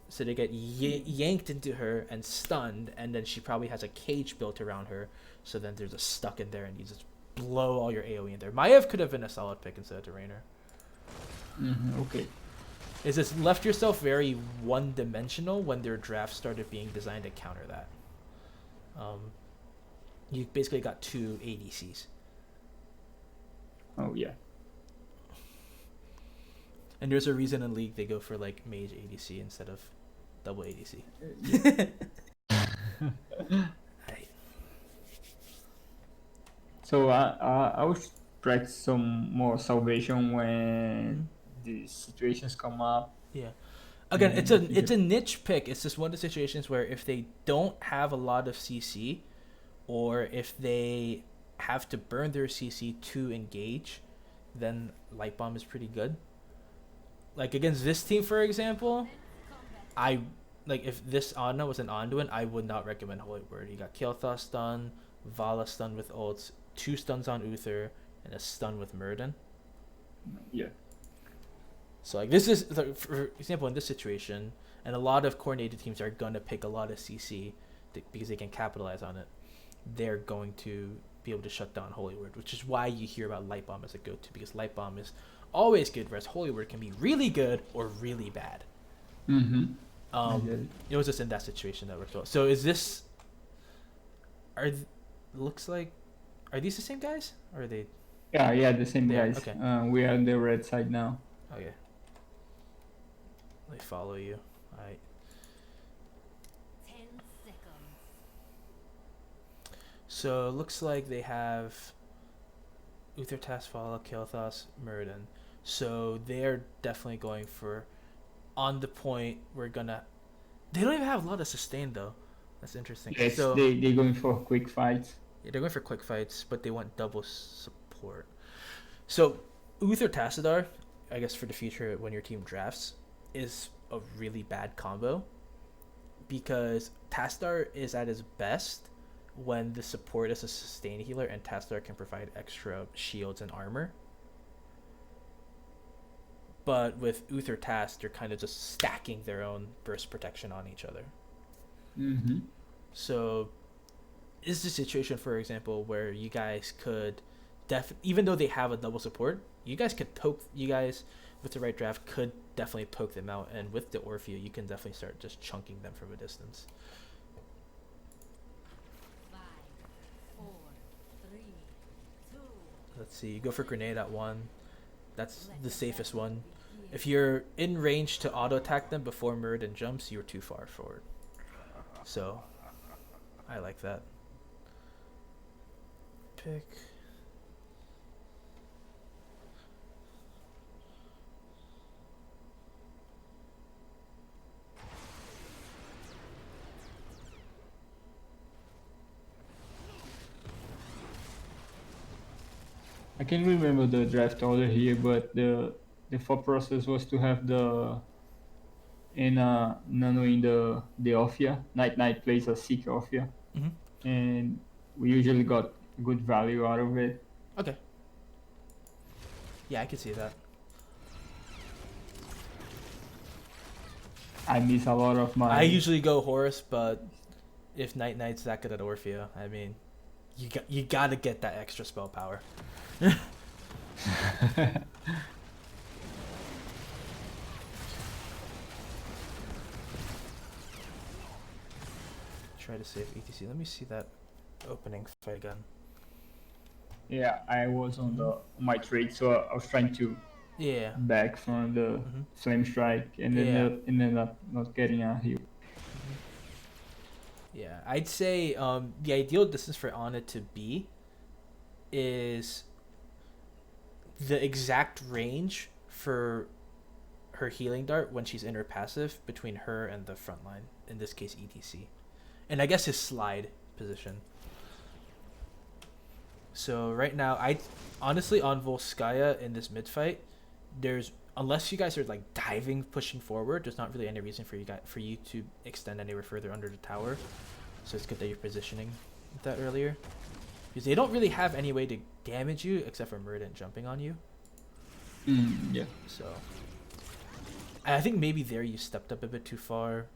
So they get yanked into her and stunned, and then she probably has a cage built around her, so then there's a stuck in there and you just blow all your AoE in there. Maiev could have been a solid pick instead of the Rainer. Okay. Is this left yourself very one-dimensional when their draft started being designed to counter that. You basically got two ADCs. Oh, yeah. And there's a reason in League they go for, like, mage ADC instead of double ADC. So I was practice some more salvation when Mhm. the situations come up. Yeah. Again, And I think it's a niche pick. It's just one of the situations where if they don't have a lot of CC, or if they have to burn their CC to engage, then Light Bomb is pretty good. Like against this team, for example, I like if this Ana was an Anduin, I would not recommend Holy Word. You got Kael'thas stun, Vala stun with ults, 2 stuns on Uther, and a stun with Murden. yeah. So like this is like, for example in this situation, and a lot of coordinated teams are gonna pick a lot of CC because they can capitalize on it. They're going to be able to shut down Holy Word, which is why you hear about Light Bomb as a go-to, because Light Bomb is always good, whereas Holy Word can be really good or really bad. Mm-hmm. I get it. It was just in that situation that worked well. So is this looks like, are these the same guys or are they? Yeah, the same They are, guys. okay. We are on the red side now. Okay. They follow you. Alright. 10 seconds. So it looks like they have Uther, Tasfala, Kael'thas, Murden. So they're definitely going for on the point. We're gonna. They don't even have a lot of sustain though. That's interesting. Yes, So they're going for quick fights. yeah, they're going for quick fights, but they want double support. So Uther Tassadar, I guess for the future when your team drafts, is a really bad combo because Tassadar is at his best when the support is a sustain healer and Tassadar can provide extra shields and armor. But with Uther Task, they're kind of just stacking their own burst protection on each other. Mm-hmm. So, is the situation, for example, where you guys could, even though they have a double support, you guys could poke. You guys, with the right draft, could definitely poke them out, and with the Orphea, you can definitely start just chunking them from a distance. 5, 4, 3, 2. Let's see. You go for grenade at 1. That's the safest one. If you're in range to auto attack them before Murden jumps, you're too far forward. So, I like that. Pick. I can't remember the draft order here, but the thought process was to have the Nano in the Orphea. Night plays a Seeker Orphea, Mm-hmm. and we usually got good value out of it. Okay. Yeah, I can see that. I miss a lot of my. I usually go Horus, but if Knight's that good at Orphea, I mean, you gotta get that extra spell power. Try to save ETC. Let me see that opening fight again. Yeah, I was on my trade, so I was trying to Yeah. back from the Mm-hmm. flame strike, and then Yeah. ended up not getting a heal. Yeah, I'd say the ideal distance for Ana to be is the exact range for her healing dart when she's in her passive between her and the front line, in this case ETC. And I guess his slide position. So right now, I honestly on Volskaya in this mid fight, there's unless you guys are like diving, pushing forward, there's not really any reason for you to extend anywhere further under the tower. So it's good that you're positioning that earlier, because they don't really have any way to damage you except for Murden jumping on you. Yeah. So I think maybe there you stepped up a bit too far.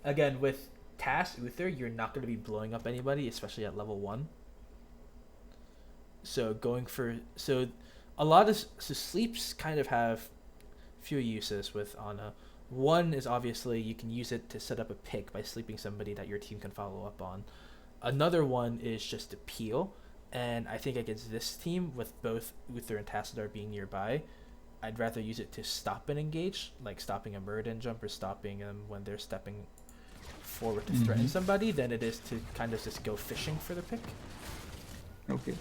Again, with Task Uther, you're not going to be blowing up anybody, especially at level 1. So a lot of sleeps kind of have few uses with Ana. One is obviously you can use it to set up a pick by sleeping somebody that your team can follow up on. Another one is just to peel, and I think against this team with both Uther and Tassadar being nearby, I'd rather use it to stop and engage, like stopping a Murden jump or stopping them when they're stepping forward to threaten somebody, than it is to kind of just go fishing for the pick. Okay.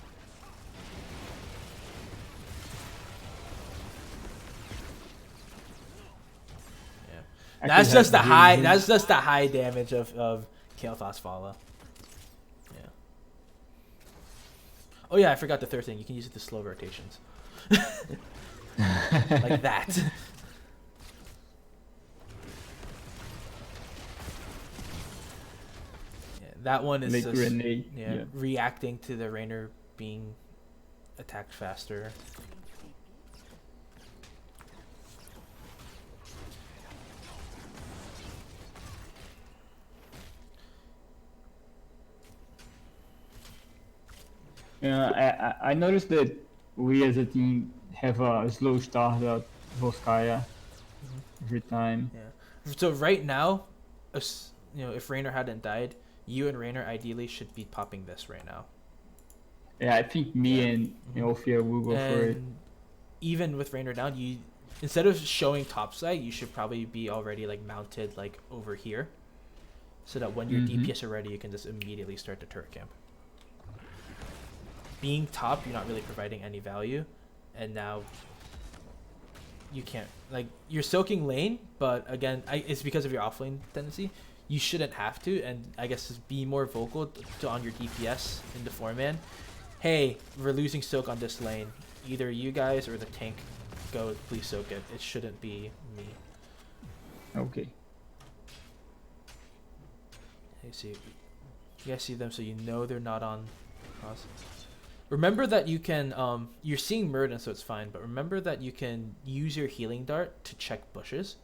That's just the have high. Raven. That's just the high damage of Kael'thas Vala. Yeah. Oh yeah, I forgot the third thing. You can use it to slow rotations. Like that. Yeah, that one is Like just grenade. yeah, reacting to the Rainer being attacked faster. Yeah, I noticed that we as a team have a slow start at Volskaya every time. Yeah. So right now, if Rainer hadn't died, you and Rainer ideally should be popping this right now. Yeah, I think me Yeah. and Ophia will go for it. And even with Rainer down, you instead of showing topside, you should probably be already like mounted like over here, so that when your DPS are ready, you can just immediately start the turret camp. Being top, you're not really providing any value, and now you can't like you're soaking lane, but again, it's because of your offlane tendency. You shouldn't have to, and I guess just be more vocal on your DPS in the 4-man. Hey, we're losing soak on this lane. Either you guys or the tank go, please soak it. It shouldn't be me. Okay. You guys see them, so you know they're not on cross. Remember that you can, you're seeing Murden, so it's fine, but remember that you can use your healing dart to check bushes.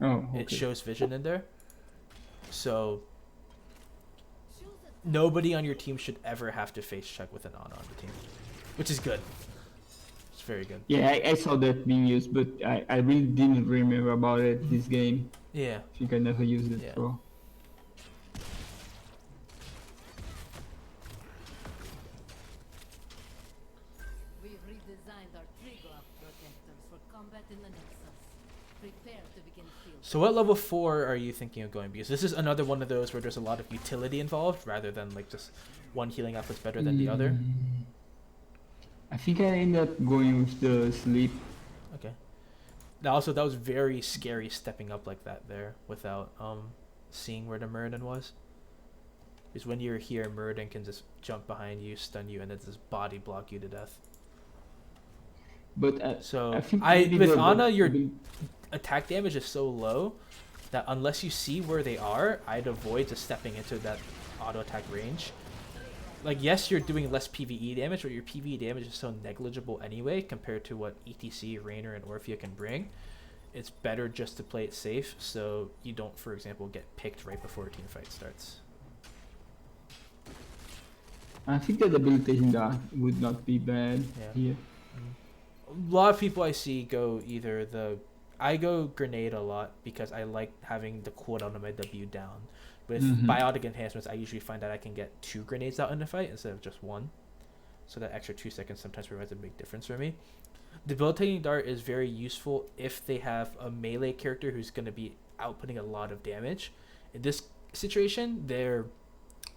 Oh, okay. It shows vision in there. So, nobody on your team should ever have to face check with an Ana on the team. Which is good. It's very good. Yeah, I saw that being used, but I really didn't remember about it this game. Yeah. I think I never used it Yeah. before. We redesigned our trigger protectors for combat in the Nexus. Prepare to begin field. So what level 4 are you thinking of going? Because this is another one of those where there's a lot of utility involved, rather than like just one healing outfit's better than the other. I think I ended up going with the sleep. Okay. Now also, that was very scary stepping up like that there without seeing where the Muradin was. Because when you're here, Muradin can just jump behind you, stun you, and then just body block you to death. But So I think with Ana, your attack damage is so low that unless you see where they are, I'd avoid just stepping into that auto attack range. Like, yes, you're doing less PvE damage, but your PvE damage is so negligible anyway compared to what ETC, Rainer, and Orphea can bring. It's better just to play it safe so you don't, for example, get picked right before a team fight starts. I think the debilitating dart would not be bad here. A lot of people I see go either I go grenade a lot because I like having the cooldown of my W down. With biotic enhancements, I usually find that I can get 2 grenades out in a fight instead of just 1. So that extra 2 seconds sometimes provides a big difference for me. Debilitating Dart is very useful if they have a melee character who's going to be outputting a lot of damage. In this situation, their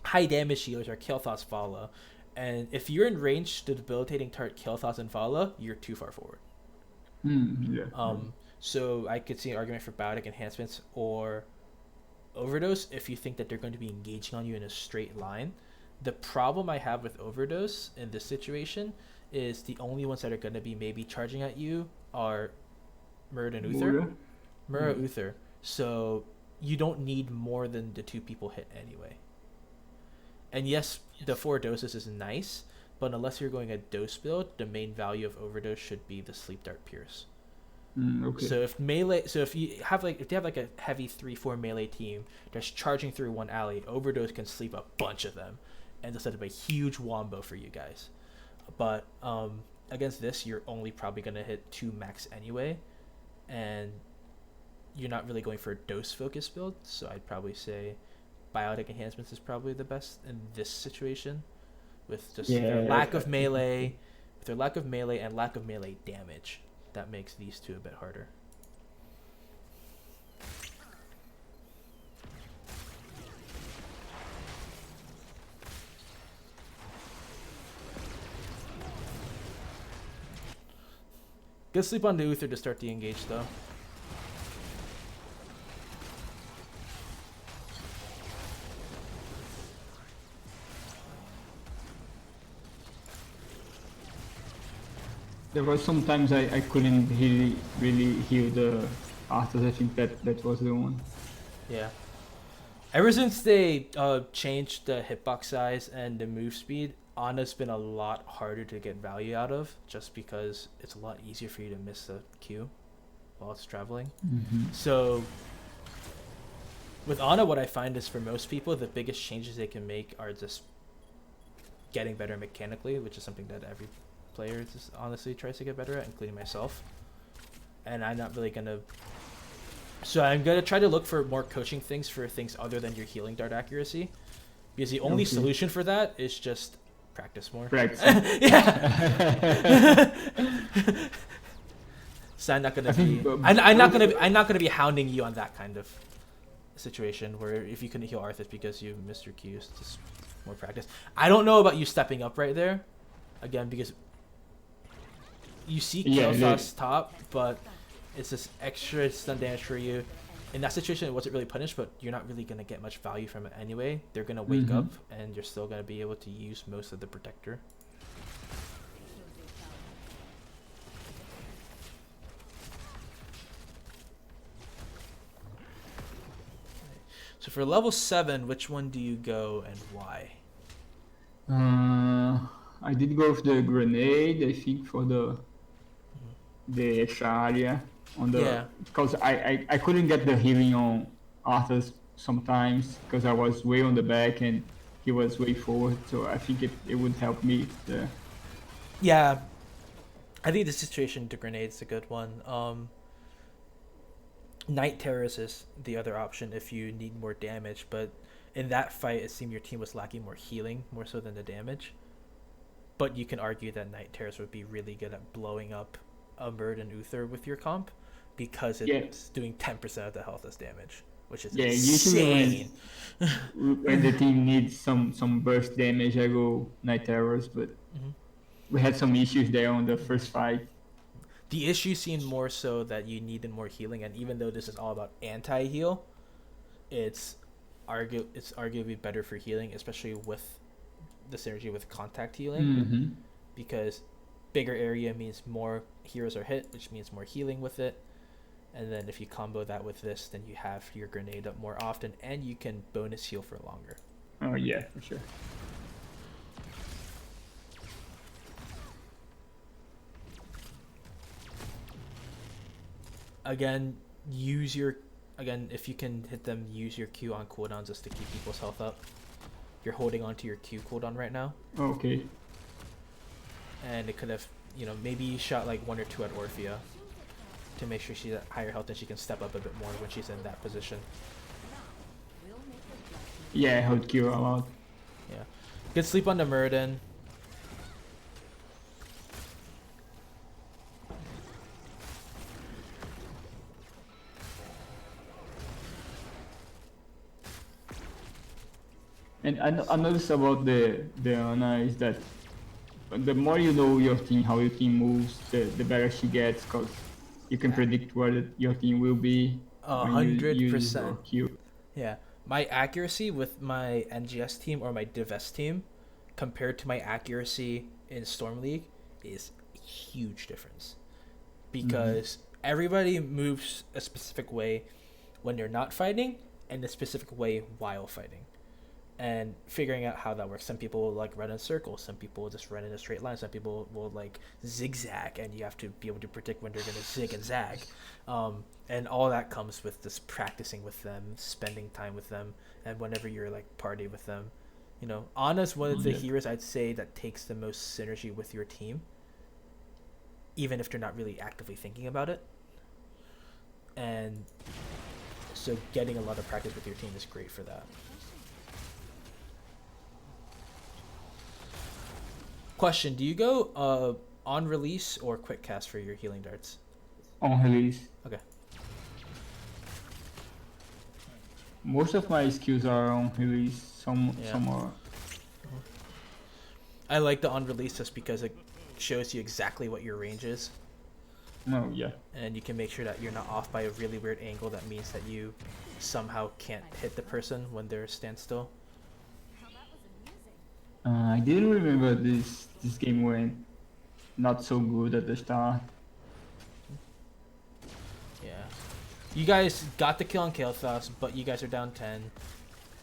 high damage healers are Kael'thas Vala. And if you're in range to Debilitating Dart Kael'thas and Vala, you're too far forward. So I could see an argument for biotic enhancements or Overdose if you think that they're going to be engaging on you in a straight line. The problem I have with Overdose in this situation is the only ones that are going to be maybe charging at you are Murd and Uther. Uther. So you don't need more than the 2 people hit anyway. And yes, the 4 doses is nice, but unless you're going a dose build, the main value of Overdose should be the Sleep Dart Pierce. Okay. So if you have like a heavy 3-4 melee team that's charging through one alley, Overdose can sleep a bunch of them and just set up a huge wombo for you guys. But against this, you're only probably gonna hit 2 max anyway, and you're not really going for a dose focus build. So I'd probably say biotic enhancements is probably the best in this situation, with just their lack of melee, and lack of melee damage. That makes these 2 a bit harder. Good sleep on the Uther to start the engage though. There was sometimes I couldn't really heal the Arthurs. I think that was the one. Yeah. Ever since they changed the hitbox size and the move speed, Ana's been a lot harder to get value out of, just because it's a lot easier for you to miss the Q while it's traveling. So with Ana, what I find is for most people, the biggest changes they can make are just getting better mechanically, which is something that every player just honestly tries to get better at, including myself. And I'm not really gonna. So I'm gonna try to look for more coaching things for things other than your healing dart accuracy, because the only solution for that is just practice more. Practice. Yeah. So I'm not gonna be. I'm not gonna. I'm not gonna be hounding you on that kind of situation where if you couldn't heal Arthas because you missed your Qs, just more practice. I don't know about you stepping up right there, again, because you see Kael'thas top, but it's this extra stun damage for you. In that situation, it wasn't really punished, but you're not really gonna get much value from it anyway. They're gonna wake up, and you're still gonna be able to use most of the protector. So for level 7, which one do you go and why? I did go with the grenade, I think, for the extra area on the because I couldn't get the healing on Arthas sometimes because I was way on the back and he was way forward, so I think it would help me there. Yeah, I think the situation to grenades a good one. Night Terrors is the other option if you need more damage, but in that fight it seemed your team was lacking more healing more so than the damage. But you can argue that Night Terrors would be really good at blowing up a Murd and Uther with your comp because it's doing 10% of the health as damage, which is insane. Usually when the team needs some burst damage, I go Night Terrors, but we had some issues there on the first fight. The issue seemed more so that you needed more healing, and even though this is all about anti-heal, it's arguably better for healing, especially with the synergy with contact healing, because bigger area means more heroes are hit, which means more healing with it. And then if you combo that with this, then you have your grenade up more often, and you can bonus heal for longer. Oh yeah, for sure. Again, if you can hit them, use your Q on cooldown just to keep people's health up. You're holding on to your Q cooldown right now. Okay. And it could have, maybe shot like 1 or 2 at Orphea to make sure she's at higher health and she can step up a bit more when she's in that position. Yeah, I hold Q a lot. Yeah. Good sleep on the Murden. And I noticed about the Ana is that the more you know your team, how your team moves, the better she gets, because you can predict where your team will be. 100%. Yeah, my accuracy with my NGS team or my DivS team compared to my accuracy in Storm League is a huge difference, because everybody moves a specific way when they're not fighting and a specific way while fighting. And figuring out how that works. Some people will like run in circles, some people will just run in a straight line, some people will like zigzag, and you have to be able to predict when they're going to zig and zag. And all that comes with just practicing with them, spending time with them, and whenever you're like party with them. Ana's one of the heroes I'd say that takes the most synergy with your team, even if they're not really actively thinking about it. And so getting a lot of practice with your team is great for that. Question, do you go on release or quick cast for your healing darts? On release. Okay. Most of my skills are on release, some are. I like the on release just because it shows you exactly what your range is. Oh yeah. And you can make sure that you're not off by a really weird angle that means that you somehow can't hit the person when they're standstill. I didn't remember this game went. not so good at the start. Yeah. You guys got the kill on Kael'thas, but you guys are down 10.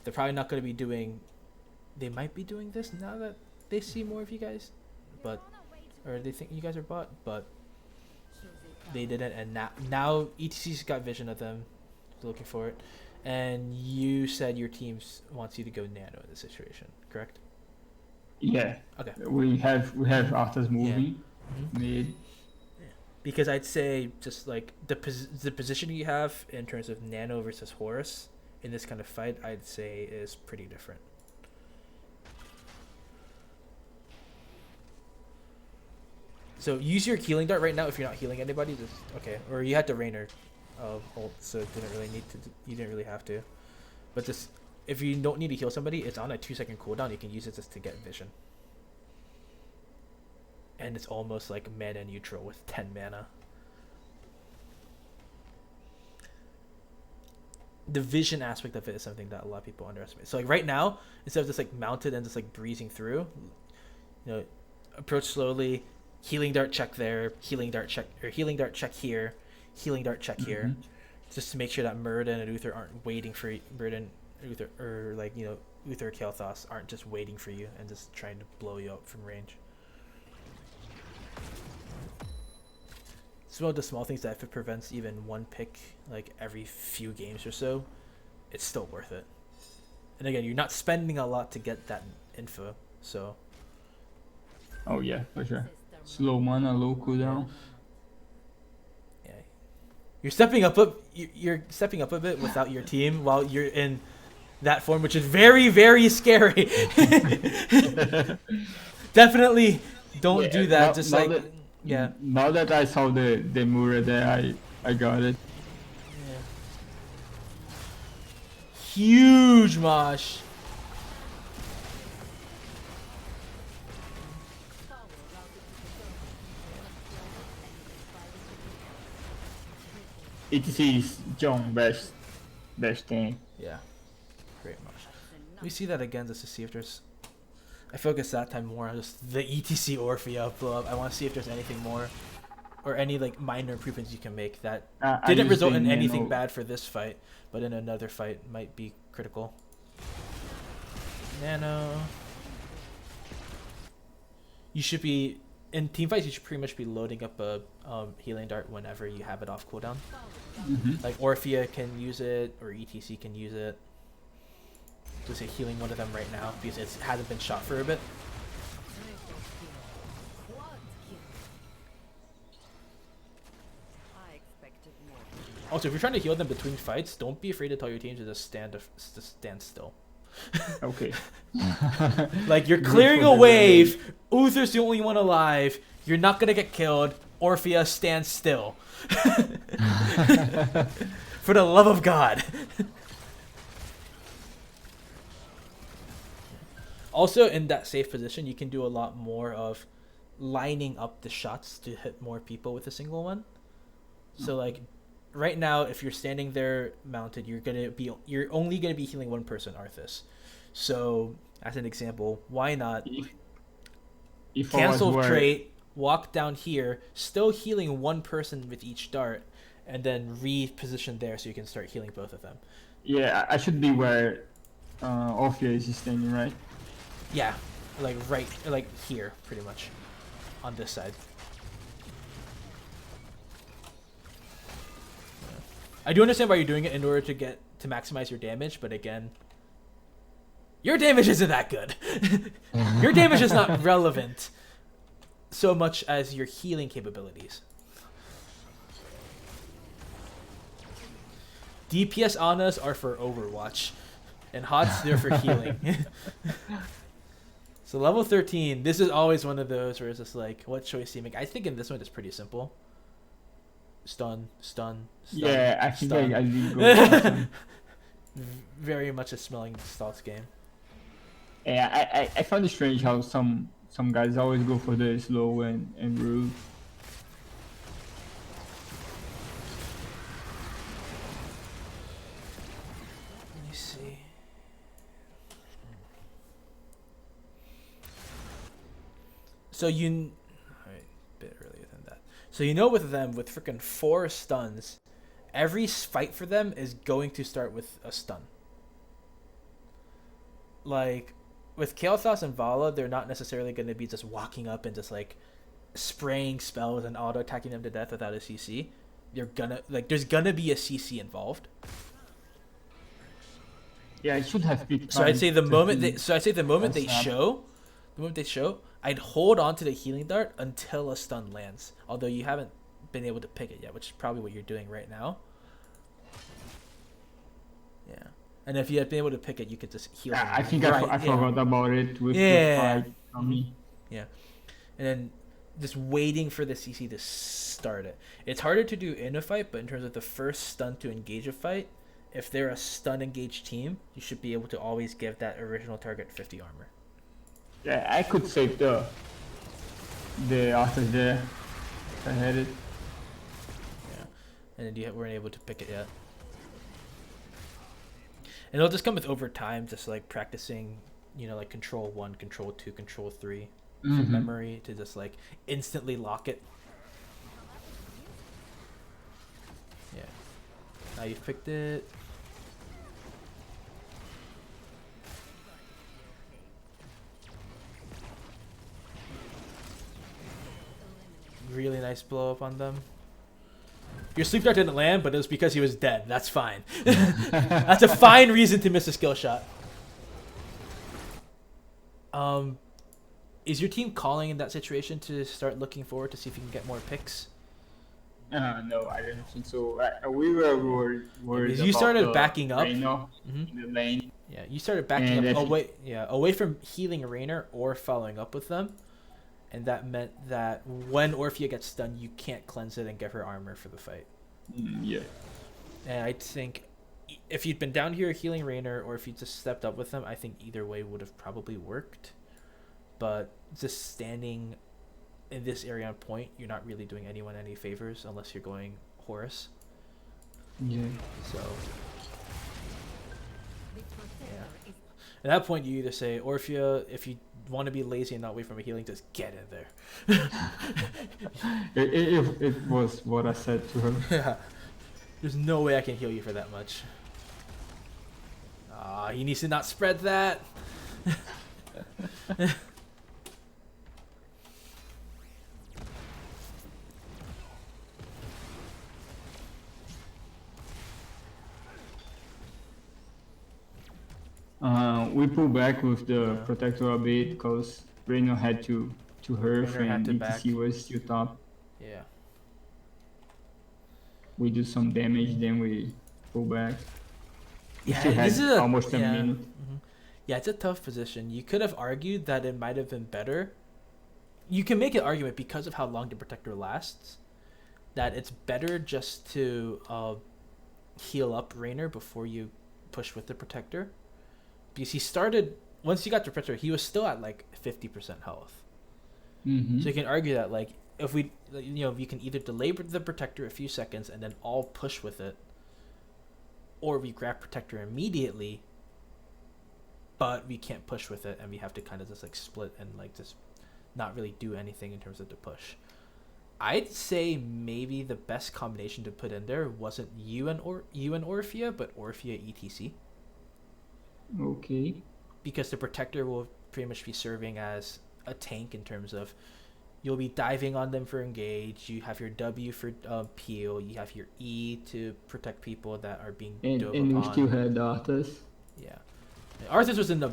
They're probably not going to be doing... They might be doing this now that they see more of you guys. But... Or they think you guys are bot, but... They didn't, and now ETC's got vision of them. They're looking for it. And you said your team wants you to go nano in this situation, correct? Yeah. Okay. We have Arthas moving mid. Because I'd say just like the position you have in terms of Nano versus Horus in this kind of fight, I'd say is pretty different. So use your healing dart right now if you're not healing anybody. Just okay, or you had to Rainer ult, so it didn't really need to. You didn't really have to. But just if you don't need to heal somebody, it's on a 2-second cooldown. You can use it just to get vision. And it's almost like mana neutral with 10 mana. The vision aspect of it is something that a lot of people underestimate. So like right now, instead of just like mounted and just like breezing through, you know, approach slowly, healing dart check there, healing dart check, or healing dart check here, healing dart check here, just to make sure that Muradin and Uther aren't waiting for Muradin, Uther, or like, you know, Uther or Kael'thas aren't just waiting for you and just trying to blow you up from range. It's one of the small things that if it prevents even one pick like every few games or so, it's still worth it. And again, you're not spending a lot to get that info, so. Oh yeah, for sure. Slow mana, low cooldown. Yeah, you're stepping up a bit without your team while you're in that form, which is very, very scary. Definitely don't do that. Just like. Yeah. Now that I saw the Mura there, I got it. Yeah. Huge mosh. ETC is John best thing. Yeah. Great mosh. We see that again just to see if there's. I focus that time more on just the ETC Orphea blow up. I want to see if there's anything more, or any like minor improvements you can make that didn't result in anything bad for this fight, but in another fight might be critical. Nano. You should be in team fights. You should pretty much be loading up a healing dart whenever you have it off cooldown. Like Orphea can use it, or ETC can use it. Just healing one of them right now because it hasn't been shot for a bit. Also, if you're trying to heal them between fights, don't be afraid to tell your team to just stand still. Okay. Like you're clearing a wave. Uther's the only one alive. You're not gonna get killed. Orphea, stand still. For the love of God. Also, in that safe position, you can do a lot more of lining up the shots to hit more people with a single one. So, like, right now, if you're standing there mounted, you're only gonna be healing one person, Arthas. So, as an example, why not cancel trait, walk down here, still healing one person with each dart, and then reposition there so you can start healing both of them. Yeah, I should be where Orphea is standing, right? Yeah, like right, like here, pretty much, on this side. I do understand why you're doing it in order to maximize your damage, but again, your damage isn't that good. Your damage is not relevant so much as your healing capabilities. DPS Anas are for Overwatch, and Hots they're for healing. So level 13, this is always one of those where it's just like, what choice do you make? I think in this one it's pretty simple. Stun, stun, stun. Yeah, I think stun. I did go. Very much a smelling salts game. Yeah, I found it strange how some guys always go for the slow and rude. Let me see. So bit earlier than that. So you know with them, with freaking 4 stuns, every fight for them is going to start with a stun. Like, with Kael'thas and Vala, they're not necessarily going to be just walking up and just, like, spraying spells and auto-attacking them to death without a CC. You're gonna, like, there's gonna be a CC involved. Yeah, it should have been. So I'd say the moment they That's show, I'd hold on to the healing dart until a stun lands. Although you haven't been able to pick it yet, which is probably what you're doing right now. Yeah. And if you had been able to pick it, you could just heal. I think I forgot about it with the fight coming. Yeah. And then just waiting for the CC to start it. It's harder to do in a fight, but in terms of the first stun to engage a fight, if they're a stun engaged team, you should be able to always give that original target 50 armor. Yeah, I could save the Arthur there if I had it. Yeah. And then you weren't able to pick it yet. And it'll just come with over time, just like practicing, you know, like control 1, control 2, control 3 from memory to just like instantly lock it. Yeah. Now you've picked it. Really nice blow up on them. Your sleep dart didn't land, but it was because he was dead. That's fine. That's a fine reason to miss a skill shot. Is your team calling in that situation to start looking forward to see if you can get more picks? No, I don't think so. We were worried Because you started backing up. Reno in the lane. Yeah, you started backing up away from healing Raynor or following up with them. And that meant that when Orphea gets stunned, you can't cleanse it and get her armor for the fight. Yeah. And I think if you'd been down here healing Raynor, or if you just stepped up with them, I think either way would have probably worked. But just standing in this area on point, you're not really doing anyone any favors unless you're going Horus. Yeah. So, yeah. At that point, you either say, Orphea, if you want to be lazy and not wait for a healing, just get in there. it was what I said to her. Yeah. There's no way I can heal you for that much. He needs to not spread that. We pull back with the protector a bit because Reno had to herf and ETC was still top. Yeah. We do some damage, then we pull back. Yeah, this is almost a minute. Yeah, it's a tough position. You could have argued that it might have been better. You can make an argument because of how long the protector lasts, that it's better just to heal up Raynor before you push with the protector. Because he started, once you got the protector, he was still at like 50% health. So you can argue that like if we, you know, you can either delay the protector a few seconds and then all push with it, or we grab protector immediately, but we can't push with it and we have to kind of just like split and like just not really do anything in terms of the push. I'd say maybe the best combination to put in there wasn't you and Orphea, but Orphea ETC. Okay. Because the protector will pretty much be serving as a tank in terms of you'll be diving on them for engage, you have your W for peel, you have your E to protect people that are being dove and upon. we still had Arthas. Yeah. Arthas was in the...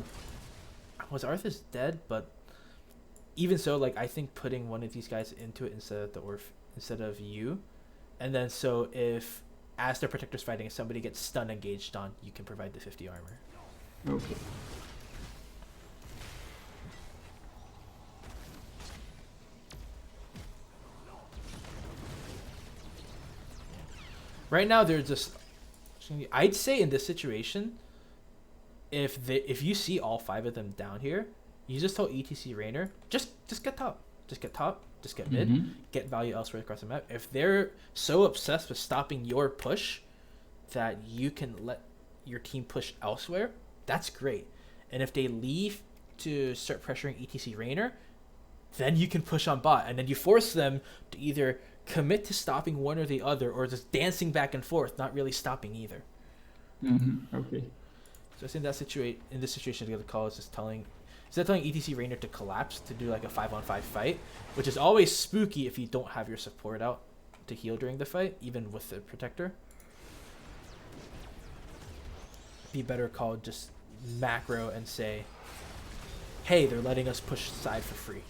Was Arthas dead? But even so, like, I think putting one of these guys into it instead of you, and then so if as the protector's fighting, if somebody gets stun engaged on, you can provide the 50 armor. Okay. Right now, they're just... I'd say in this situation, if you see all 5 of them down here, you just tell ETC Raynor, just get top. Just get top. Just get mid. Get value elsewhere across the map. If they're so obsessed with stopping your push that you can let your team push elsewhere, that's great. And if they leave to start pressuring ETC Raynor, then you can push on bot, and then you force them to either commit to stopping one or the other, or just dancing back and forth, not really stopping either. Okay. So I think in this situation, the other call is just telling, instead of telling ETC Rainer to collapse to do like a 5-on-5 fight, which is always spooky if you don't have your support out to heal during the fight, even with the protector. Be better called just macro and say, hey, they're letting us push side for free.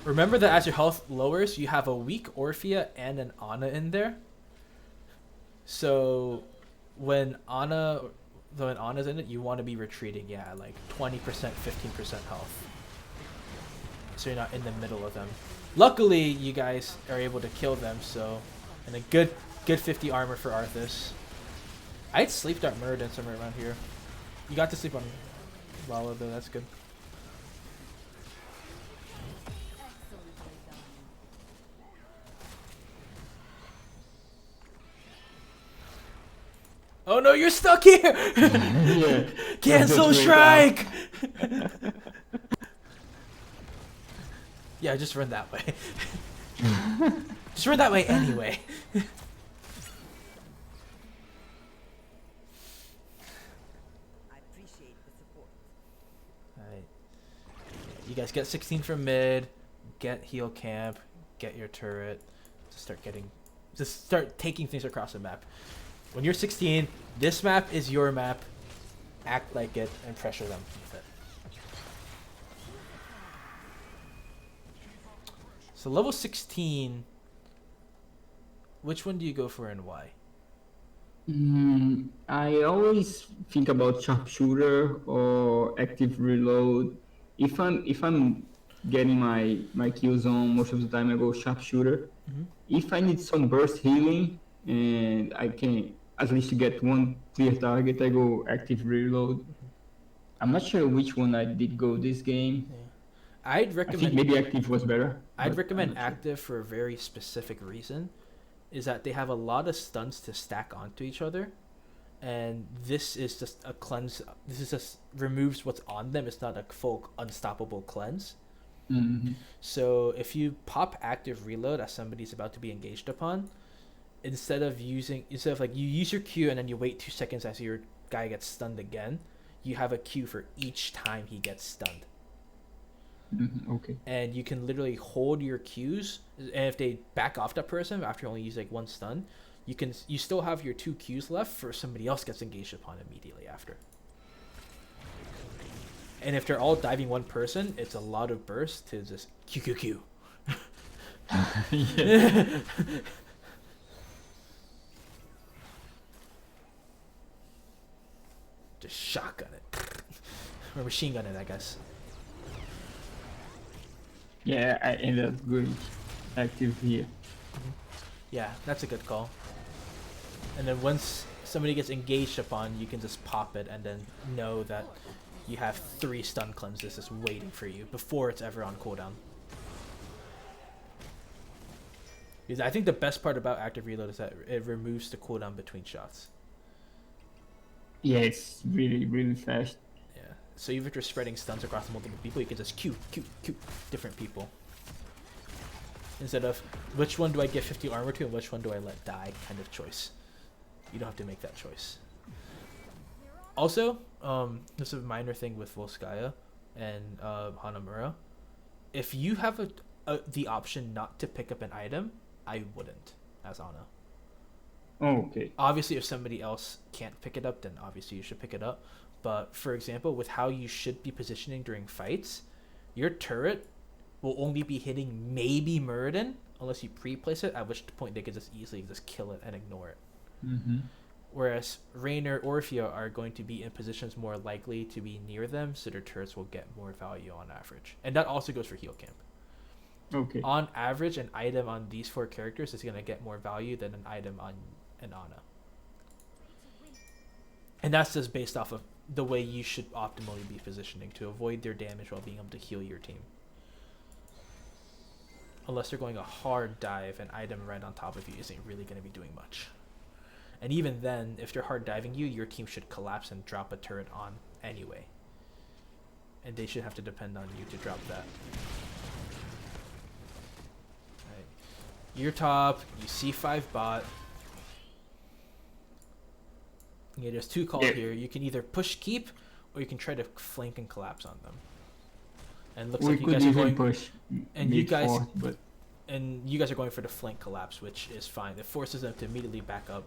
Remember that as your health lowers, you have a weak Orphea and an Ana in there. So when Ana's in it, you want to be retreating, like 20%, 15% health. So you're not in the middle of them. Luckily, you guys are able to kill them, so... And a good 50 armor for Arthas. I'd sleep dart Muradin somewhere around here. You got to sleep on Lala though, that's good. Oh no, you're stuck here! Yeah. Cancel strike! Yeah, just run that way. Just run that way anyway. I appreciate the support. Alright. You guys get 16 from mid, get heal camp, get your turret, just start taking things across the map. When you're 16, this map is your map. Act like it and pressure them with it. So level 16, which one do you go for and why? I always think about sharpshooter or active reload. If I'm getting my kills on, most of the time I go sharpshooter. If I need some burst healing and I can at least get one clear target, I go active reload. I'm not sure which one I did go this game. Yeah. I'd I recommend think maybe active was better. I'd but recommend I'm not sure. active for a very specific reason, is that they have a lot of stuns to stack onto each other, and this is just a cleanse. This is just removes what's on them. It's not a full unstoppable cleanse. So if you pop active reload as somebody's about to be engaged upon, instead of you use your Q and then you wait 2 seconds as your guy gets stunned again, you have a Q for each time he gets stunned. Okay. And you can literally hold your Qs, and if they back off that person after you only use like one stun, you still have your 2 Qs left for somebody else gets engaged upon immediately after. And if they're all diving one person, it's a lot of burst to just Q. Yeah. Just shotgun it. Or machine gun it, I guess. Yeah, I ended up going active here. Yeah, that's a good call. And then once somebody gets engaged upon, you can just pop it and then know that you have 3 stun cleanses just waiting for you before it's ever on cooldown. Because I think the best part about active reload is that it removes the cooldown between shots. Yeah, it's really, really fast. Yeah. So even if you're spreading stuns across multiple people, you can just Q different people. Instead of which one do I give 50 armor to and which one do I let die kind of choice. You don't have to make that choice. Also, this is a minor thing with Volskaya and Hanamura. If you have the option not to pick up an item, I wouldn't as Ana. Oh, okay. Obviously, if somebody else can't pick it up, then obviously you should pick it up. But for example, with how you should be positioning during fights, your turret will only be hitting maybe Muradin unless you pre-place it, at which point they could just easily just kill it and ignore it. Whereas Rainer or Orphea are going to be in positions more likely to be near them, so their turrets will get more value on average. And that also goes for heal camp. Okay. On average, an item on these 4 characters is going to get more value than an item on an Ana. And that's just based off of the way you should optimally be positioning to avoid their damage while being able to heal your team. Unless they're going a hard dive, an item right on top of you isn't really going to be doing much. And even then, if they're hard diving you, your team should collapse and drop a turret on anyway. And they should have to depend on you to drop that. Alright. You're top, you C5 bot. Yeah, there's 2 calls here. You can either push keep, or you can try to flank and collapse on them. And looks like you guys are going push. And you guys, forward, but and you guys are going for the flank collapse, which is fine. It forces them to immediately back up,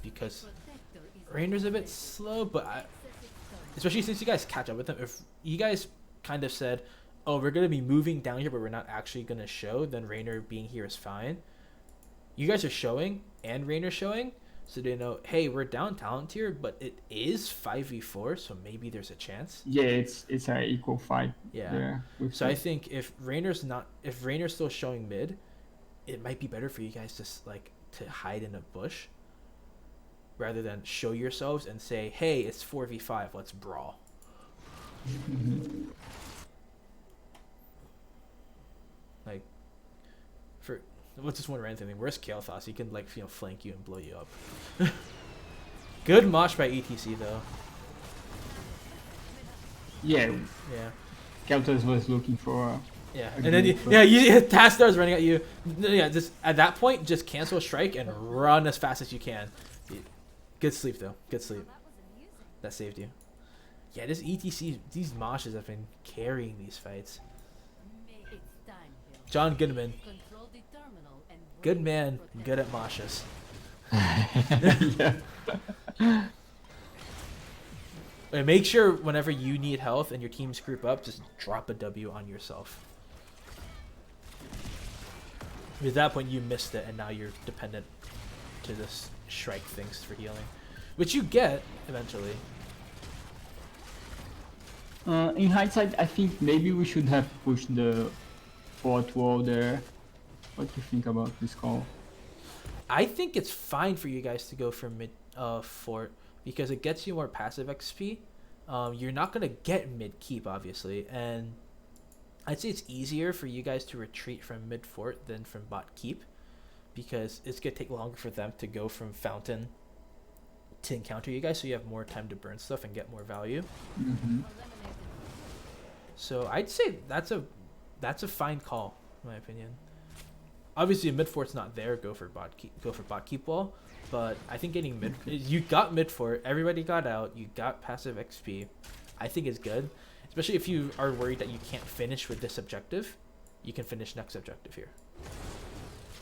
because Rainer's a bit slow. But especially since you guys catch up with them, if you guys kind of said, "Oh, we're gonna be moving down here, but we're not actually gonna show," then Rainer being here is fine. You guys are showing, and Rainer showing. So they know, hey, we're down talent tier, but it is 5v4, so maybe there's a chance. yeah, it's an equal fight. Yeah. There So I think if Rainer's still showing mid, it might be better for you guys to hide in a bush, rather than show yourselves and say, hey, it's 4v5, let's brawl. Like, for what's this one random thing? Where's Kael'thas? He can flank you and blow you up. Good mosh by ETC though. Yeah, Yeah. Keltas was looking for. Yeah, A and then good you Tastar's running at you. Yeah, just at that point, just cancel strike and run as fast as you can. Good sleep though. Good sleep. That saved you. Yeah, this ETC, these moshes have been carrying these fights. John Goodman, good man, good at moshes. And make sure whenever you need health and your teams group up, just drop a W on yourself. At that point, you missed it, and now you're dependent to this Shrike things for healing, which you get eventually. In hindsight, I think maybe we should have pushed the fort wall there. What do you think about this call? I think it's fine for you guys to go for mid fort because it gets you more passive XP. You're not gonna get mid keep obviously, and I'd say it's easier for you guys to retreat from mid fort than from bot keep because it's gonna take longer for them to go from fountain to encounter you guys, so you have more time to burn stuff and get more value. So I'd say that's a fine call in my opinion. Obviously, mid fort's not there. Go for bot keep wall, but I think getting mid, you got mid fort. Everybody got out. You got passive XP. I think it's good, especially if you are worried that you can't finish with this objective. You can finish next objective here,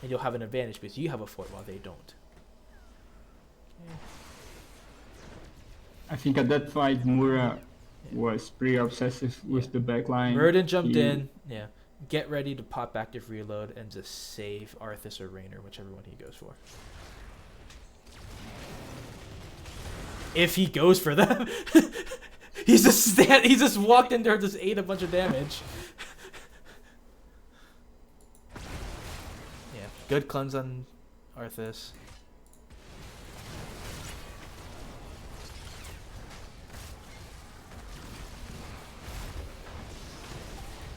and you'll have an advantage because you have a fort while they don't. Okay. I think at that fight, Mura was pretty obsessive with the backline. Murden jumped in. Yeah. Get ready to pop active reload and just save Arthas or Rainer, whichever one he goes for. If he goes for them. He's just walked in there, just ate a bunch of damage. Yeah, good cleanse on Arthas.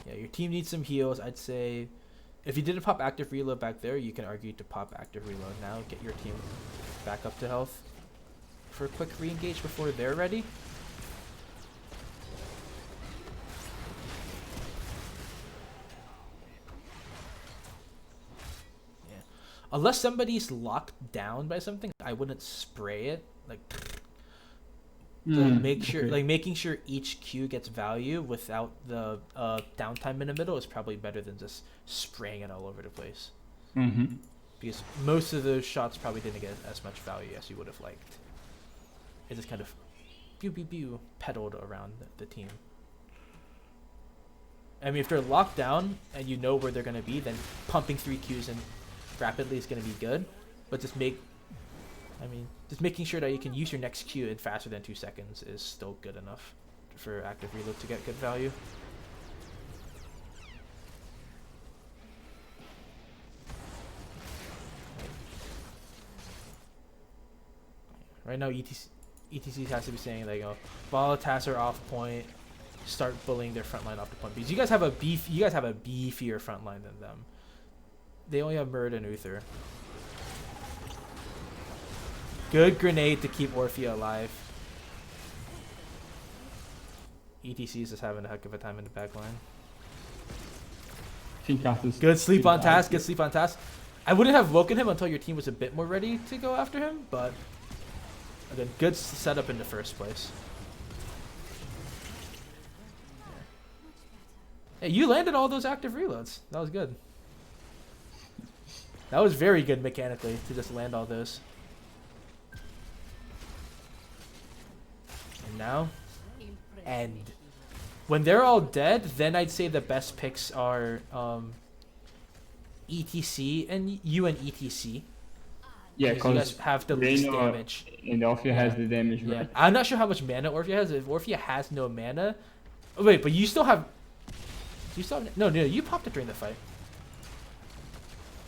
Yeah, your team needs some heals. I'd say if you didn't pop active reload back there, you can argue to pop active reload now. Get your team back up to health for a quick re-engage before they're ready. Yeah. Unless somebody's locked down by something, I wouldn't spray it. Making sure each Q gets value without the downtime in the middle is probably better than just spraying it all over the place. Because most of those shots probably didn't get as much value as you would have liked. It just kind of pedaled around the team. I mean, if they're locked down and you know where they're going to be, then pumping 3 Qs in rapidly is going to be good. But just making sure that you can use your next Q in faster than 2 seconds is still good enough for active reload to get good value. Right now, ETC has to be saying Volatas are off point, start bullying their front line off the point because you guys have a beefier front line than them. They only have Murd and Uther. Good grenade to keep Orphea alive. ETC is just having a heck of a time in the back line. I think Arthur's Good sleep on died task. here. Good sleep on task. I wouldn't have woken him until your team was a bit more ready to go after him, but again, good setup in the first place. Hey, you landed all those active reloads. That was good. That was very good mechanically to just land all those. And now, end. When they're all dead, then I'd say the best picks are ETC and you and ETC. Yeah, Because you guys because have the least damage. and Orphea has the damage, Yeah, right? I'm not sure how much mana Orphea has. If Orphea has no mana, oh, wait, but you still have. You still have, no, you popped it during the fight.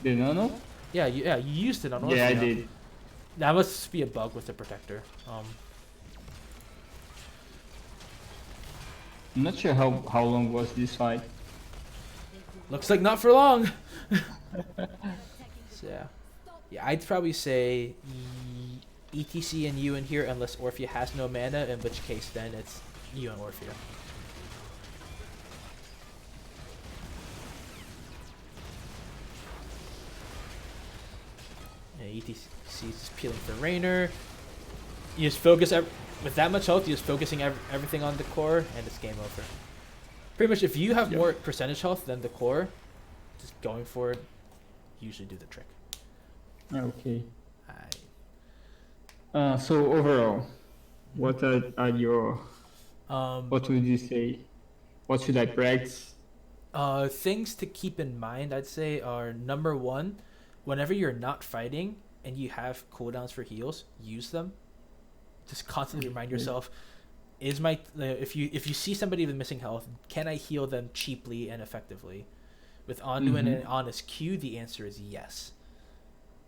Did not know? Yeah, you used it on Orphea. Yeah, I did. That must be a bug with the protector. I'm not sure how long was this fight. Looks like not for long. So yeah, I'd probably say ETC and you in here, unless Orphea has no mana, in which case then it's you and Orphea. Yeah, ETC is peeling for Raynor. You just focus with that much health. You're just focusing everything on the core, and it's game over. Pretty much, if you have more percentage health than the core, just going for it usually do the trick. Okay. So overall, what are your what would you say? What should I practice? Things to keep in mind, I'd say, are number one, whenever you're not fighting and you have cooldowns for heals, use them. Just constantly remind yourself, is my if you see somebody with missing health, can I heal them cheaply and effectively? With Anduin and Ana's Q, the answer is yes.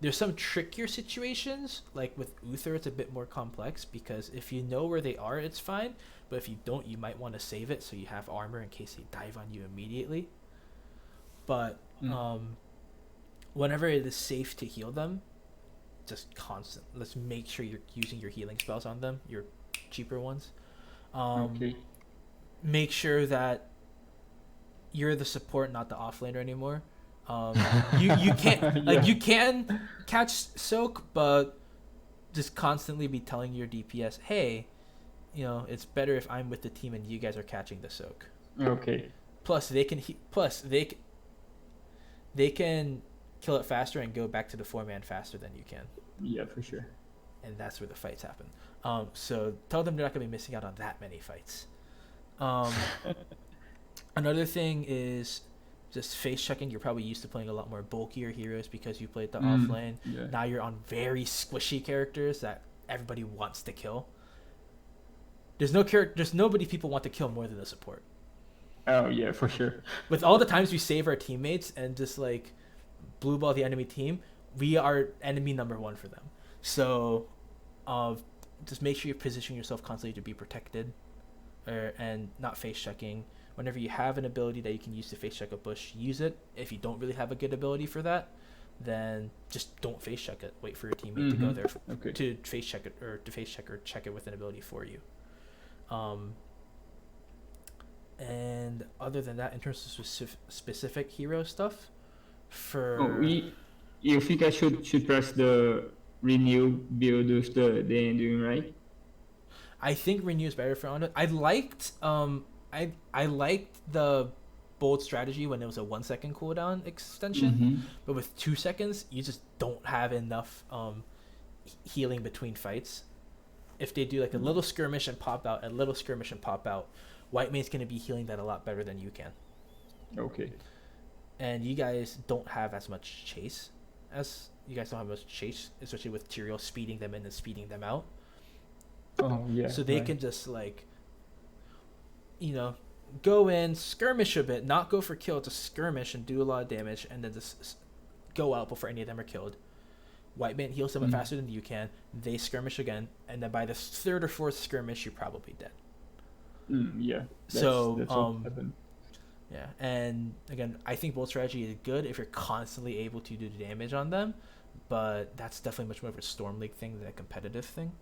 There's some trickier situations, like with Uther, it's a bit more complex because if you know where they are, it's fine. But if you don't, you might want to save it so you have armor in case they dive on you immediately. But whenever it is safe to heal them, just constant. Let's make sure you're using your healing spells on them, your cheaper ones. Okay. Make sure that you're the support, not the offlaner anymore. You can't you can catch soak, but just constantly be telling your DPS, hey, it's better if I'm with the team and you guys are catching the soak. Okay. Plus they can they can kill it faster and go back to the 4-man faster than you can. Yeah, for sure. And that's where the fights happen. So tell them they're not gonna be missing out on that many fights. Another thing is just face checking. You're probably used to playing a lot more bulkier heroes because you played the off lane. Yeah. Now you're on very squishy characters that everybody wants to kill. There's nobody people want to kill more than the support. Oh yeah, for sure. With all the times we save our teammates and just like blue ball the enemy team, we are enemy number one for them. So just make sure you position yourself constantly to be protected and not face checking. Whenever you have an ability that you can use to face check a bush, use it. If you don't really have a good ability for that, then just don't face check it. Wait for your teammate to go there to face check it or check it with an ability for you. And other than that, in terms of specific hero stuff, you think I should press the renew build with the Anduin, right? I think renew is better for Anduin. I liked the bold strategy when it was a 1 second cooldown extension, but with 2 seconds, you just don't have enough healing between fights. If they do like a little skirmish and pop out, White Mane's going to be healing that a lot better than you can. Okay. And you guys don't have as much chase especially with Tyrael speeding them in and speeding them out. Oh yeah. So they can just like, go in, skirmish a bit, not go for kill, just skirmish and do a lot of damage, and then just go out before any of them are killed. White Mane heals them faster than you can. They skirmish again, and then by the third or fourth skirmish, you're probably dead. Yeah. That's what happened. Yeah, and again, I think bold strategy is good if you're constantly able to do damage on them, but that's definitely much more of a Storm League thing than a competitive thing.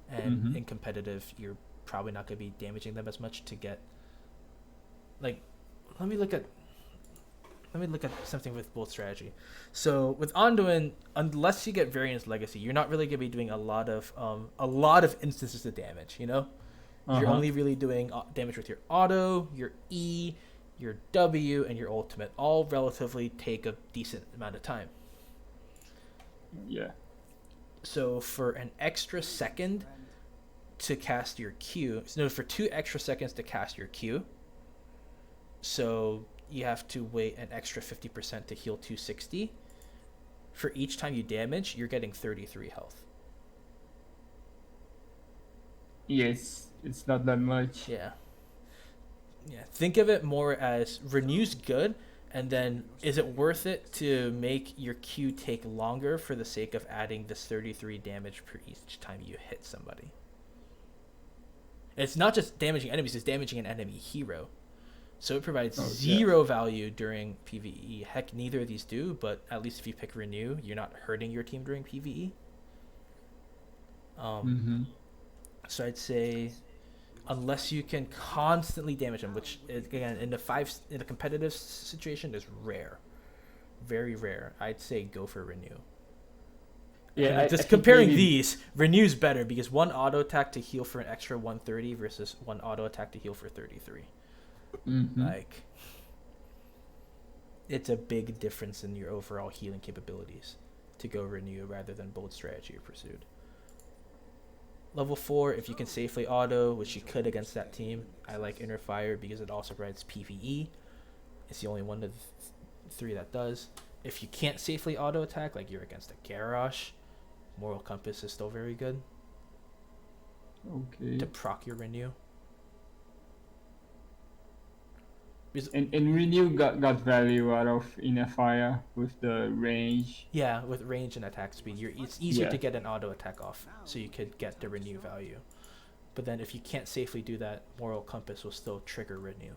And Mhm. in competitive, you're probably not going to be damaging them as much to get. Like, let me look at something with bolt strategy. So with Anduin, unless you get Variance Legacy, you're not really going to be doing a lot of instances of damage. You know, you're Uh-huh. only really doing damage with your auto, your E, your W, and your ultimate. All relatively take a decent amount of time. Yeah. So for an extra second to cast your Q, no, for 2 extra seconds to cast your Q. So you have to wait an extra 50% to heal 260. For each time you damage, you're getting 33 health. Yes, it's not that much. Yeah. Yeah. Think of it more as Renew's good, and then is it worth it to make your Q take longer for the sake of adding this 33 damage per each time you hit somebody? It's not just damaging enemies, it's damaging an enemy hero. So it provides zero value during PvE. Heck, neither of these do, but at least if you pick Renew, you're not hurting your team during PvE. Mm-hmm. So I'd say, unless you can constantly damage them, which is, again in a competitive situation is rare, very rare. I'd say go for Renew. Yeah, Just I think comparing maybe- these, Renew's better because one auto attack to heal for an extra 130 versus one auto attack to heal for 33. Mhm. Like, it's a big difference in your overall healing capabilities to go Renew rather than Bold Strategy or Pursued. Level 4, if you can safely auto, which you could against that team, I like Inner Fire because it also provides PvE. It's the only one of the 3 that does. If you can't safely auto attack, like you're against a Garrosh, Moral Compass is still very good Okay. to proc your Renew. Because, And Renew got value out of Inner Fire with the range. yeah, with range and attack speed, it's easier Yeah. to get an auto attack off, so you could get the Renew value. But then if you can't safely do that, Moral Compass will still trigger Renew.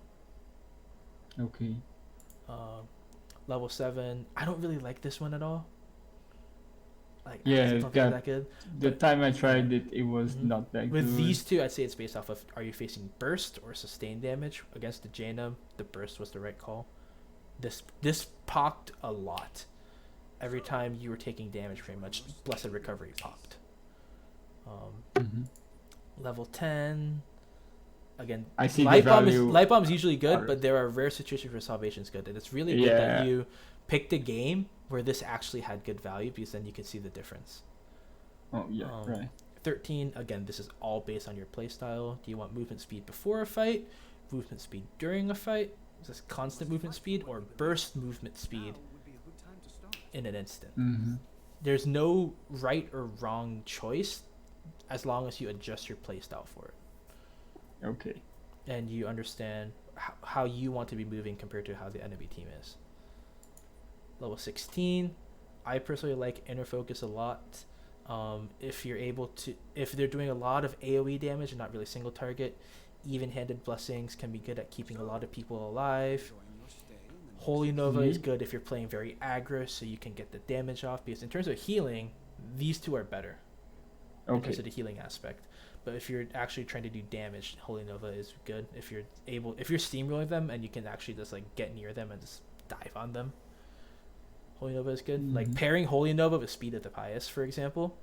Okay. Level 7, I don't really like this one at all. Like, I Yeah, just don't think it's that good. the But- time I tried it, it was Mhm. not that With good. these two, I'd say it's based off of, are you facing burst or sustained damage? Against the Jaina, the burst was the right call. This popped a lot. Every time you were taking damage, pretty much, Blessed Recovery popped. Mhm. Level 10, again, I see the Light Bomb value. is usually good, out but of- there are rare situations where Salvation's good, and it's really good that Yeah. you picked a game where this actually had good value, because then you can see the difference. Oh yeah, right. 13, again, this is all based on your playstyle. Do you want movement speed before a fight, movement speed during a fight, is this constant movement speed, or burst movement speed in an instant? Mm-hmm. There's no right or wrong choice as long as you adjust your playstyle for it Okay. and you understand how you want to be moving compared to how the enemy team is. Level 16, I personally like Inner Focus a lot. If they're doing a lot of AoE damage and not really single target, even-handed blessings can be good at keeping a lot of people alive. Holy Nova is good if you're playing very aggro, so you can get the damage off, because in terms of healing, these two are better in terms Okay. of the healing aspect. But if you're actually trying to do damage, Holy Nova is good. If you're steamrolling them and you can actually just like get near them and just dive on them, Holy Nova is good. Like Mhm. pairing Holy Nova with Speed of the Pious, for example.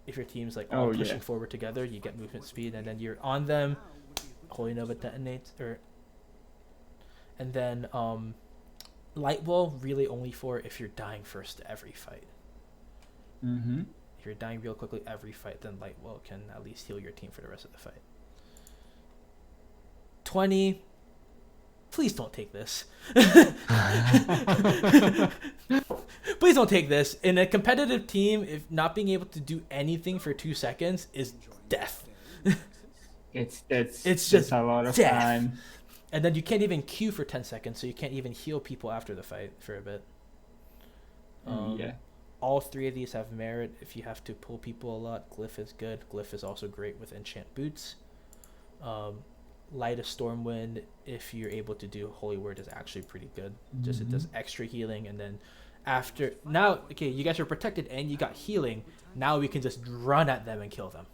If your team's like all Oh, yeah. pushing forward together, you get movement speed, and then you're on them. Holy Nova detonates, and then Light Wall really only for if you're dying first every fight. Mm-hmm. If you're dying real quickly every fight, then Light Wall can at least heal your team for the rest of the fight. 20. Please don't take this. Please don't take this. In a competitive team, if not being able to do anything for 2 seconds is death. It's just just a lot of death. time. And then you can't even queue for 10 seconds, so you can't even heal people after the fight for a bit. Yeah. All 3 of these have merit if you have to pull people a lot. Glyph is good. Glyph is also great with enchant boots. Light of Stormwind, if you're able to do Holy Word, is actually pretty good. Just it does extra healing, and then After now, okay, you guys are protected and you got healing. Now we can just run at them and kill them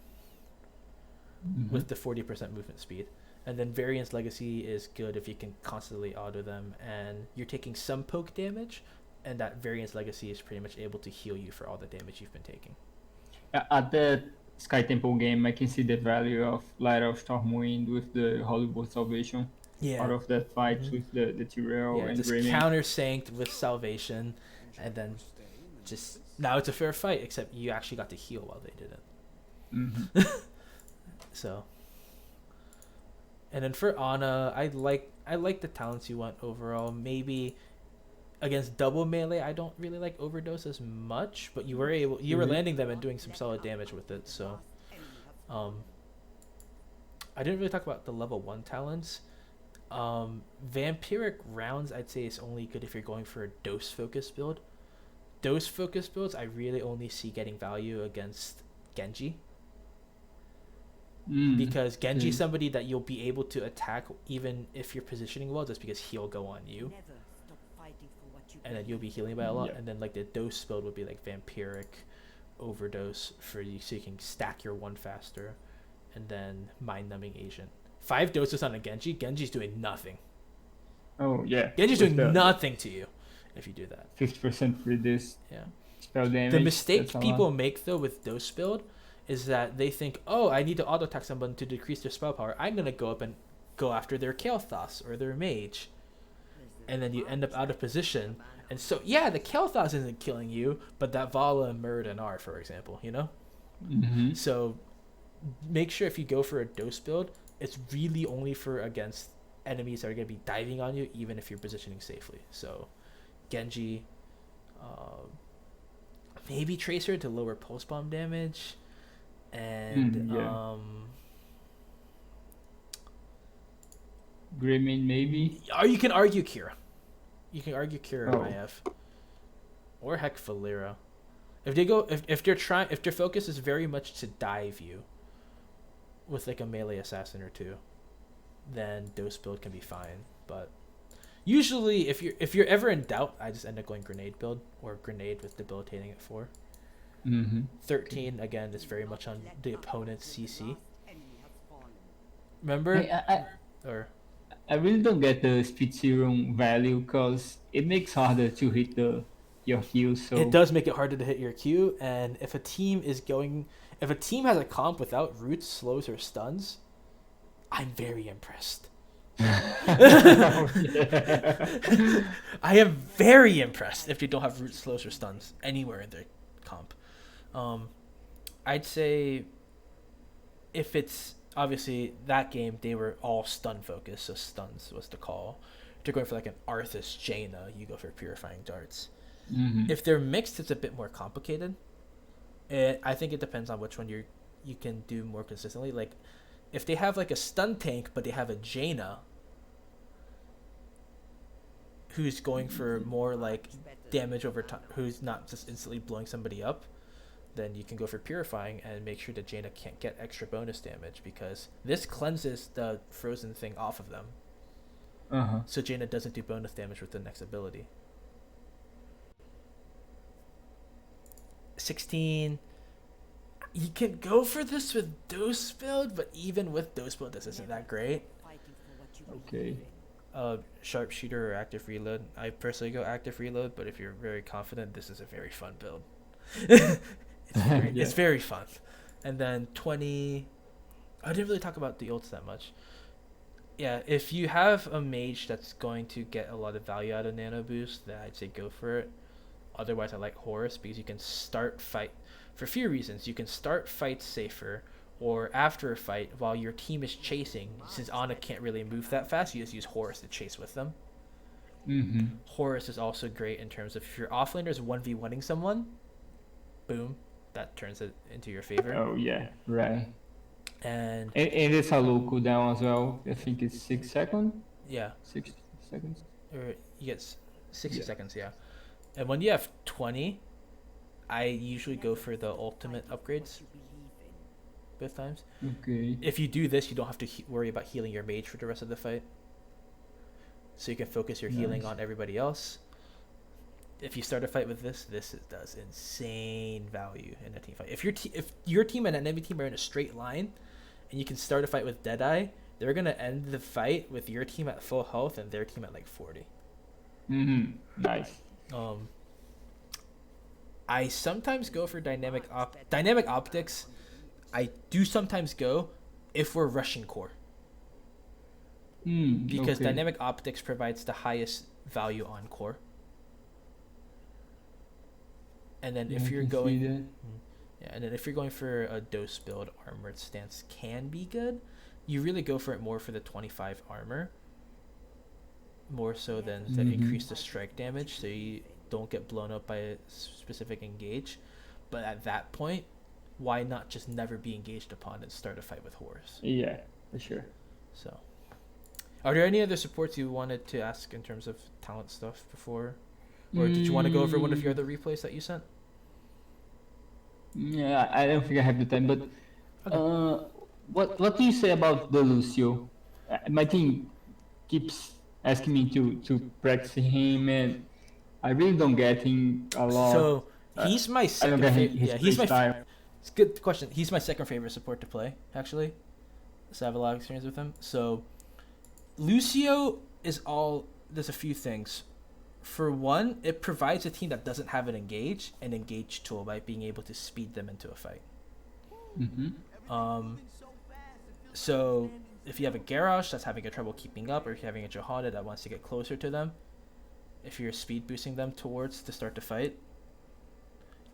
with the 40% movement speed. And then Variance Legacy is good if you can constantly auto them and you're taking some poke damage, and that Variance Legacy is pretty much able to heal you for all the damage you've been taking. At the Sky Temple game, I can see the value of Light of Stormwind with the Hollywood Salvation. Out of that fight with the Tyrell and just Raymond. countersanked with Salvation, and then just now it's a fair fight, except you actually got to heal while they didn't. So, and then for Ana, I like the talents you want overall. Maybe against double melee, I don't really like Overdose as much, but you were landing them and doing some solid damage with it. So, I didn't really talk about the level 1 talents. Vampiric Rounds, I'd say, is only good if you're going for a dose focus build. Dose focus builds, I really only see getting value against Genji. Because Genji is somebody that you'll be able to attack even if you're positioning well, just because he'll go on you. And then you'll be healing by a lot. And then like the dose build would be like Vampiric Overdose for you, so you can stack your one faster. And then Mind Numbing Agent. 5 doses on a Genji, Genji's doing nothing. Oh, yeah. Genji's doing nothing to you if you do that. 50% reduce spell damage. The mistake people make, though, with dose build is that they think, oh, I need to auto-attack someone to decrease their spell power. I'm going to go up and go after their Kael'thas or their Mage. And then you end up out of position. And so, yeah, the Kael'thas isn't killing you, but that Vala, Murd, and R, for example, you know? So make sure if you go for a dose build, it's really only for against enemies that are going to be diving on you, even if you're positioning safely. So, Genji, maybe Tracer to lower pulse bomb damage, and Grimmin maybe. Or you can argue Kira. You can argue Kira IF, or heck Valera. If they go, if their focus is very much to dive you with like a melee assassin or two, then dose build can be fine. But usually if you're ever in doubt, I just end up going grenade build, or grenade with debilitating at 4. 13 again is very much on the opponent's CC. Remember? I really don't get the speed serum value because it makes harder to hit your Q. So it does make it harder to hit your Q, and if a team has a comp without roots, slows, or stuns, I'm very impressed. I am very impressed if they don't have roots, slows, or stuns anywhere in their comp. I'd say if it's obviously that game, they were all stun focused, so stuns was the call. If they're going for like an Arthas Jaina, you go for Purifying Darts. If they're mixed, it's a bit more complicated. I think it depends on which one you can do more consistently. Like, if they have like a stun tank, but they have a Jaina who's going for more like damage over time, who's not just instantly blowing somebody up, then you can go for Purifying and make sure that Jaina can't get extra bonus damage, because this cleanses the frozen thing off of them. So Jaina doesn't do bonus damage with the next ability. 16. You can go for this with dose build, but even with dose build, this isn't that great. Okay. Sharpshooter or active reload. I personally go active reload, but if you're very confident, this is a very fun build. It's very fun. And then 20. I didn't really talk about the ults that much. Yeah, if you have a mage that's going to get a lot of value out of Nano Boost, then I'd say go for it. Otherwise, I like Horus because you can start fight for a few reasons. You can start fights safer, or after a fight while your team is chasing. Since Ana can't really move that fast, you just use Horus to chase with them. Horus is also great in terms of if your offlaner is 1v1ing someone, boom, that turns it into your favor. Oh yeah, right. And it's a low cooldown as well. I think it's 6 seconds. Yeah. 6 seconds. Or yes, 60 seconds. Yeah. And when you have 20, I usually go for the ultimate upgrades both times. Okay. If you do this, you don't have to worry about healing your mage for the rest of the fight. So you can focus your healing on everybody else. if you start a fight with this does insane value in a team fight. If your team and an enemy team are in a straight line, and you can start a fight with Deadeye, they're gonna end the fight with your team at full health and their team at like 40. Nice. I sometimes go for dynamic optics. I do sometimes go if we're rushing core, because Okay. dynamic optics provides the highest value on core. And then Yeah, if I you're can see going, that. yeah, and then if you're going for a dose build, armored stance can be good. You really go for it more for the 25 armor, more so than to increase the strike damage, so you don't get blown up by a specific engage. But at that point, why not just never be engaged upon and start a fight with Horus? Yeah, for sure. So, are there any other supports you wanted to ask in terms of talent stuff before, or did you want to go over one of your other replays that you sent? Yeah, I don't think I have the time, but Okay. what do you say about the Lucio? My team keeps asking me to practice him, and I really don't get him a lot. So he's my I don't second get favorite. his Yeah, play he's my. style. It's a good question. He's my second favorite support to play, actually. So I have a lot of experience with him. So Lucio is all. There's a few things. For one, it provides a team that doesn't have an engage tool by being able to speed them into a fight. So if you have a Garrosh that's having a trouble keeping up, or if you're having a Johanna that wants to get closer to them, if you're speed boosting them towards to start the fight,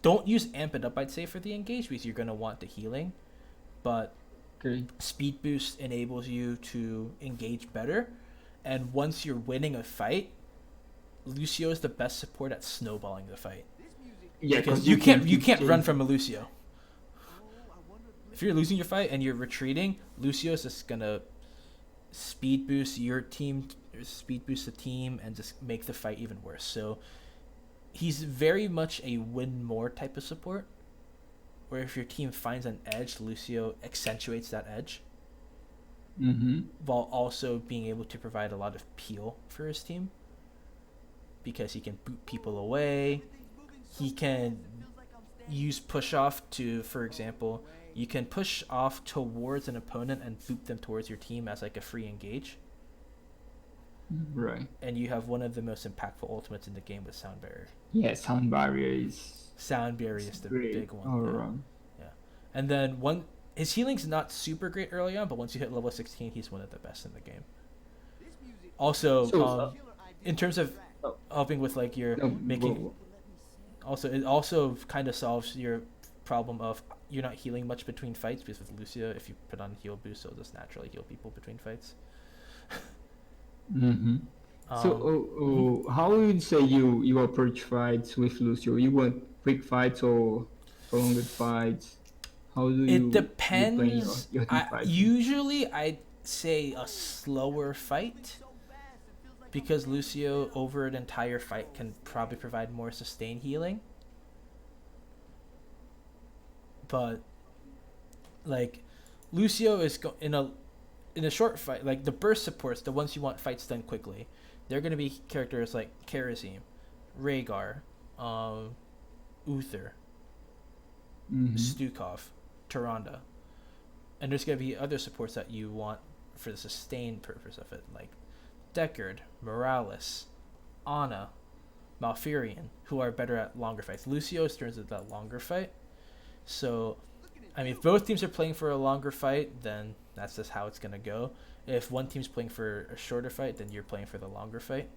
don't use Amp It Up, I'd say, for the engage, because you're going to want the healing. But Okay. speed boost enables you to engage better. And once you're winning a fight, Lucio is the best support at snowballing the fight. Yeah, Because 'cause you can't keep run chasing. from a Lucio. If you're losing your fight and you're retreating, Lucio's just gonna speed boost your team, speed boost the team, and just make the fight even worse. So he's very much a win more type of support, where if your team finds an edge, Lucio accentuates that edge, while also being able to provide a lot of peel for his team, because he can boot people away. He can use push off to, for example, you can push off towards an opponent and boot them towards your team as like a free engage. Right. And you have one of the most impactful ultimates in the game with Sound Barrier. Yeah, sound barrier is Sound Barrier is the great big one. all yeah. around. And then his healing's not super great early on, but once you hit level 16, he's one of the best in the game. Also, So, in terms of helping with like your No, making, also it also kind of solves your problem of you're not healing much between fights, because with Lucio, if you put on heal boost, it'll just naturally heal people between fights. So, how would you say you approach fights with Lucio? You want quick fights or prolonged fights? How do you It depends. play your team fights? Usually, I'd say a slower fight, because Lucio over an entire fight can probably provide more sustained healing. But like Lucio is in a short fight, like the burst supports, the ones you want fights done quickly, they're gonna be characters like Karazim, Rhaegar, Uther, Stukov, Tyrande. And there's gonna be other supports that you want for the sustained purpose of it, like Deckard, Morales, Ana, Malfurion, who are better at longer fights. Lucio turns into that longer fight. So, I mean, if both teams are playing for a longer fight, then that's just how it's gonna go. If one team's playing for a shorter fight, then you're playing for the longer fight.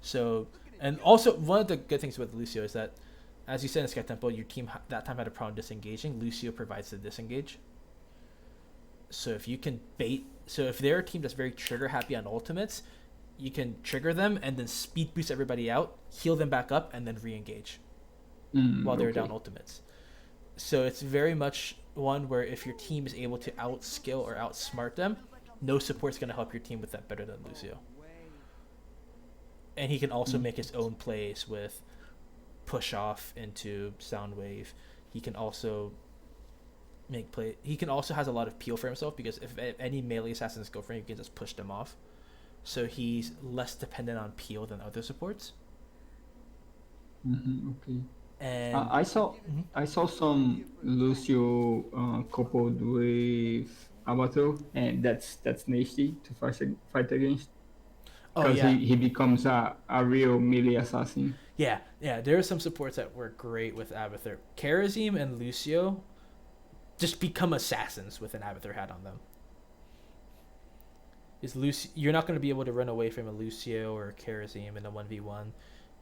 So, and also one of the good things about Lucio is that, as you said in Sky Temple, your team that time had a problem disengaging. Lucio provides the disengage. So if you can if they're a team that's very trigger happy on ultimates, you can trigger them and then speed boost everybody out, heal them back up, and then re-engage while they're down ultimates. So it's very much one where if your team is able to outskill or outsmart them, no support's going to help your team with that better than Lucio. And he can also make his own plays with push off into Soundwave. He can also he can also has a lot of peel for himself, because if any melee assassins go for him, you can just push them off. So he's less dependent on peel than other supports. Okay. And I saw some Lucio coupled with Amato, and that's nasty to fight against oh because yeah, he becomes a real melee assassin. yeah, there are some supports that work great with Abathur. Karazim and Lucio just become assassins with an Abathur hat on them. Is Lucio? You're not going to be able to run away from a Lucio or a Karazim in a 1v1.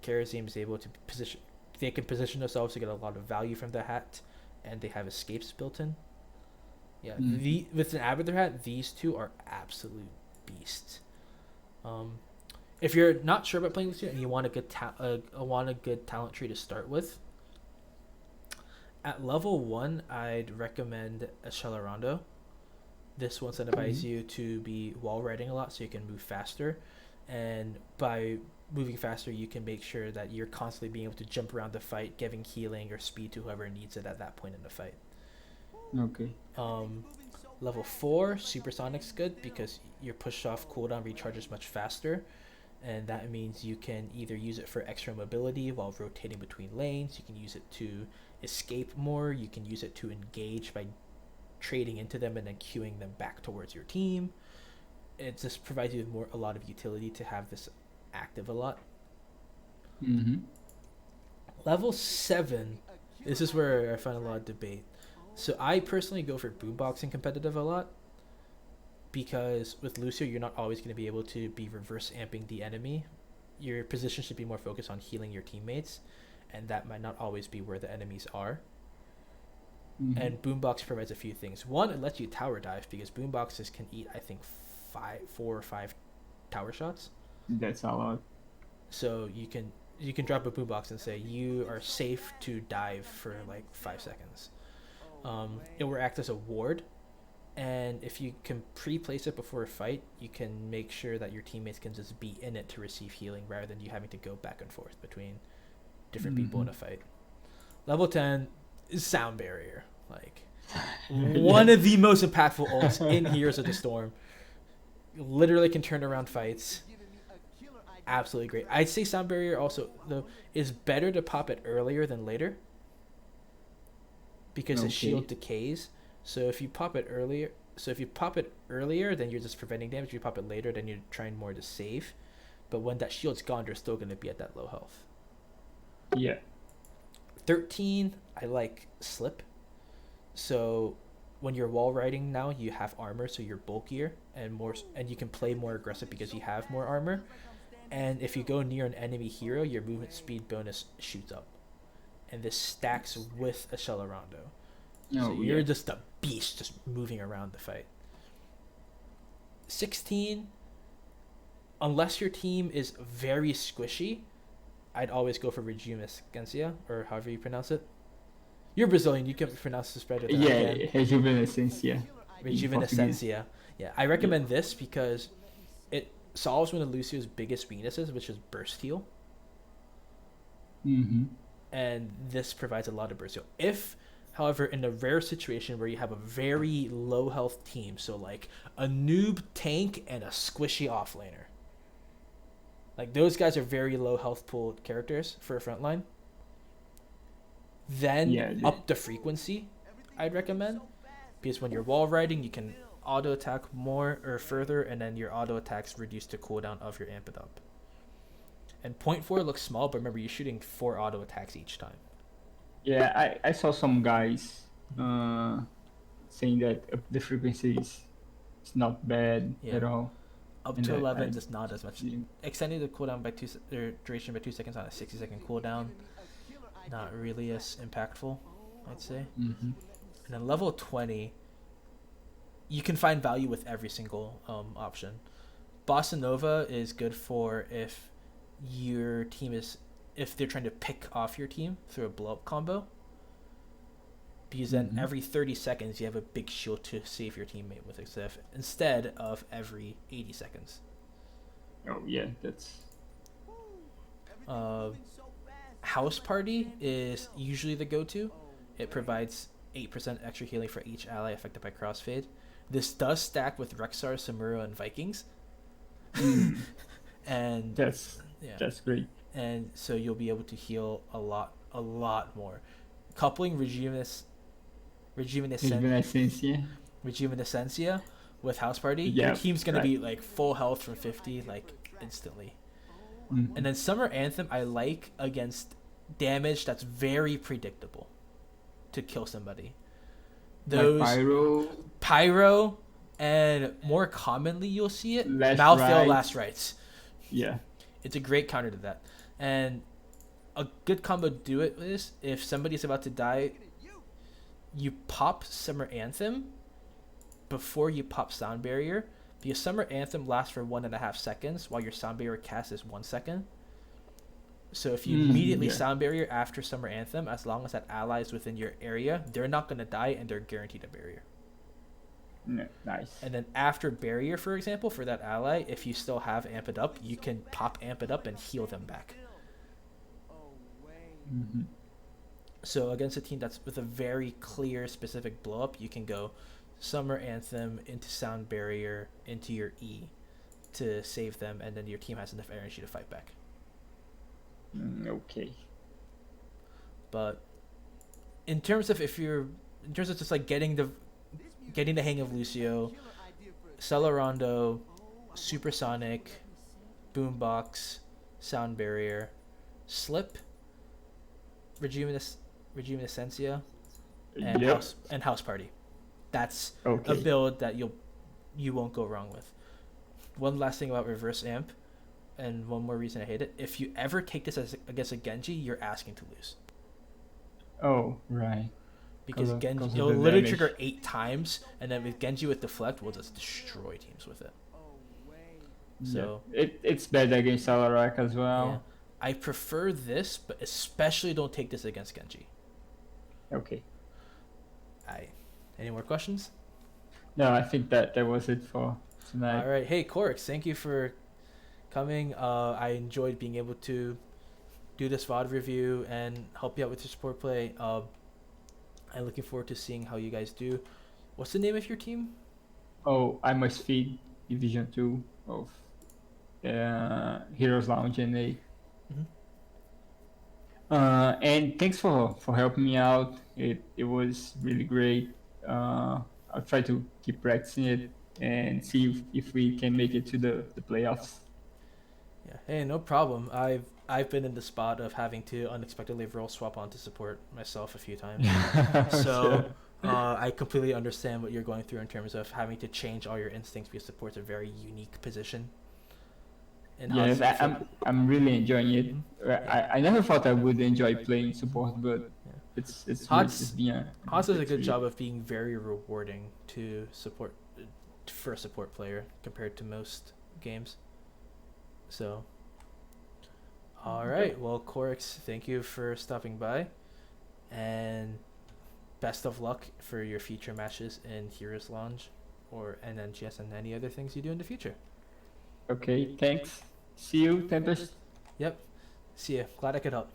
Karazim is able to position. They can position themselves to get a lot of value from the hat, and they have escapes built in. Yeah, with an Abathur hat, these two are absolute beasts. If you're not sure about playing Lucio and you want a good talent tree to start with, at level 1, I'd recommend a Accelerando. This will incentivize you to be wall riding a lot so you can move faster. And by moving faster, you can make sure that you're constantly being able to jump around the fight, giving healing or speed to whoever needs it at that point in the fight. Okay. Level 4, Supersonic's good because your push off cooldown recharges much faster. And that means you can either use it for extra mobility while rotating between lanes. You can use it to escape more. You can use it to engage by trading into them and then queuing them back towards your team. It just provides you with a lot of utility to have this active a lot. Level 7, this is where I find a lot of debate. So I personally go for boomboxing competitive a lot because with Lucio you're not always going to be able to be reverse amping the enemy. Your position should be more focused on healing your teammates, and that might not always be where the enemies are. And boombox provides a few things. One, it lets you tower dive because boomboxes can eat, I think, 4 or 5 tower shots. That's a lot. So you can drop a boombox and say you are safe to dive for like 5 seconds. It will act as a ward, and if you can pre-place it before a fight, you can make sure that your teammates can just be in it to receive healing rather than you having to go back and forth between different people in a fight. Level 10 is Sound Barrier. Like one of the most impactful ults in Heroes of the Storm. Literally can turn around fights. Absolutely great. I'd say Sound Barrier also though is better to pop it earlier than later because the shield decays. So if you pop it earlier, then you're just preventing damage. If you pop it later, then you're trying more to save. But when that shield's gone, you're still going to be at that low health. Yeah. 13, I like Slip. So when you're wall riding now, you have armor, so you're bulkier and you can play more aggressive because you have more armor. And if you go near an enemy hero, your movement speed bonus shoots up. And this stacks with a Accelerando. So you're just a beast just moving around the fight. 16, unless your team is very squishy, I'd always go for Rejuvenescencia, or however you pronounce it. You're Brazilian, you can pronounce this better than I can. Rejuvenescencia. Rejuvenescencia. Yeah, I recommend this because it solves one of Lucio's biggest weaknesses, which is burst heal. And this provides a lot of burst heal. If, however, in a rare situation where you have a very low health team, so like a noob tank and a squishy offlaner, like those guys are very low health pool characters for a frontline, then up the frequency I'd recommend, because when you're wall riding you can auto attack more or further, and then your auto attacks reduce the cooldown of your amp it up. And 0.4 looks small, but remember you're shooting 4 auto attacks each time. Yeah, I saw some guys saying that the frequency is not bad at all. Up to 11 is not as much. Extending the cooldown by duration by 2 seconds on a 60-second cooldown, not really as impactful, I'd say. And then level 20, you can find value with every single option. Bossa Nova is good for if your team if they're trying to pick off your team through a blow-up combo, because then every 30 seconds you have a big shield to save your teammate with instead of every 80 seconds. Oh yeah, that's... House Party is usually the go-to. It provides 8% extra healing for each ally affected by crossfade. This does stack with Rexar, Samuro, and Vikings. And that's great. and so you'll be able to heal a lot more. Coupling Rejuvenescencia. Rejuvenescencia with House Party, your Yeah, team's gonna right. be like full health from 50 like instantly. Mhm. And then Summer Anthem I like against damage that's very predictable to kill somebody. Like Those Pyro, Pyro, and more commonly you'll see it Last Malthael Rites. Last Rites. yeah. It's a great counter to that. And a good combo to do it is if somebody's about to die, you pop Summer Anthem before you pop Sound Barrier. Because Summer Anthem lasts for 1.5 seconds while your Sound Barrier cast is 1 second. So if you immediately yeah. Sound Barrier after Summer Anthem, as long as that ally is within your area, they're not going to die and they're guaranteed a barrier. Yeah, nice. And then after barrier, for example, for that ally, if you still have Amp It Up, you can pop Amp It Up and heal them back. Mhm. So against a team that's with a very clear, specific blow up, you can go Summer Anthem into Sound Barrier into your E to save them, and then your team has enough energy to fight back. Okay. But in terms of just like getting the hang of Lucio, Celerondo, Supersonic, Boombox, Sound Barrier, Slip, Rejuvenescencia, and Yep. House Party. That's Okay. a build that you won't go wrong with. One last thing about Reverse Amp, and one more reason I hate it. If you ever take this against a Genji, you're asking to lose. Oh, right. Because 'Cause Genji, of it'll the literally damage. trigger 8 times, and then with Genji with Deflect, we'll just destroy teams with it. So, It's bad against Alarak as well. yeah. I prefer this, but especially don't take this against Genji. Okay. Any more questions? No, I think that was it for tonight. All right. Hey, Corix, thank you for coming. I enjoyed being able to do this VOD review and help you out with your support play. I'm looking forward to seeing how you guys do. What's the name of your team? Oh, I must feed Division 2 of Heroes Lounge NA. Mhm. And thanks for helping me out. It was really great. I'll try to keep practicing it and see if we can make it to the playoffs. Yeah. Hey, no problem. I've been in the spot of having to unexpectedly role swap onto support myself a few times. So I completely understand what you're going through in terms of having to change all your instincts because support's a very unique position. And Yes, I'm really enjoying it. I never thought I would enjoy playing support, but it's Hots been a does a good experience. job of being very rewarding to support for a support player compared to most games. So, all right. Well, Corix, thank you for stopping by, and best of luck for your future matches in Heroes Lounge, or NNGS, and any other things you do in the future. Okay, thanks. See you, Tempest. Yep. See ya. Glad I could help.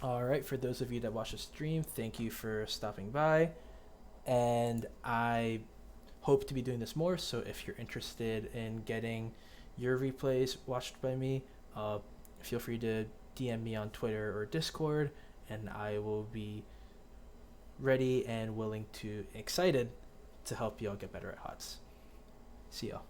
All right. For those of you that watch the stream, thank you for stopping by, and I hope to be doing this more. So if you're interested in getting your replays watched by me, feel free to DM me on Twitter or Discord, and I will be ready and willing to excited to help y'all get better at HOTS. See y'all.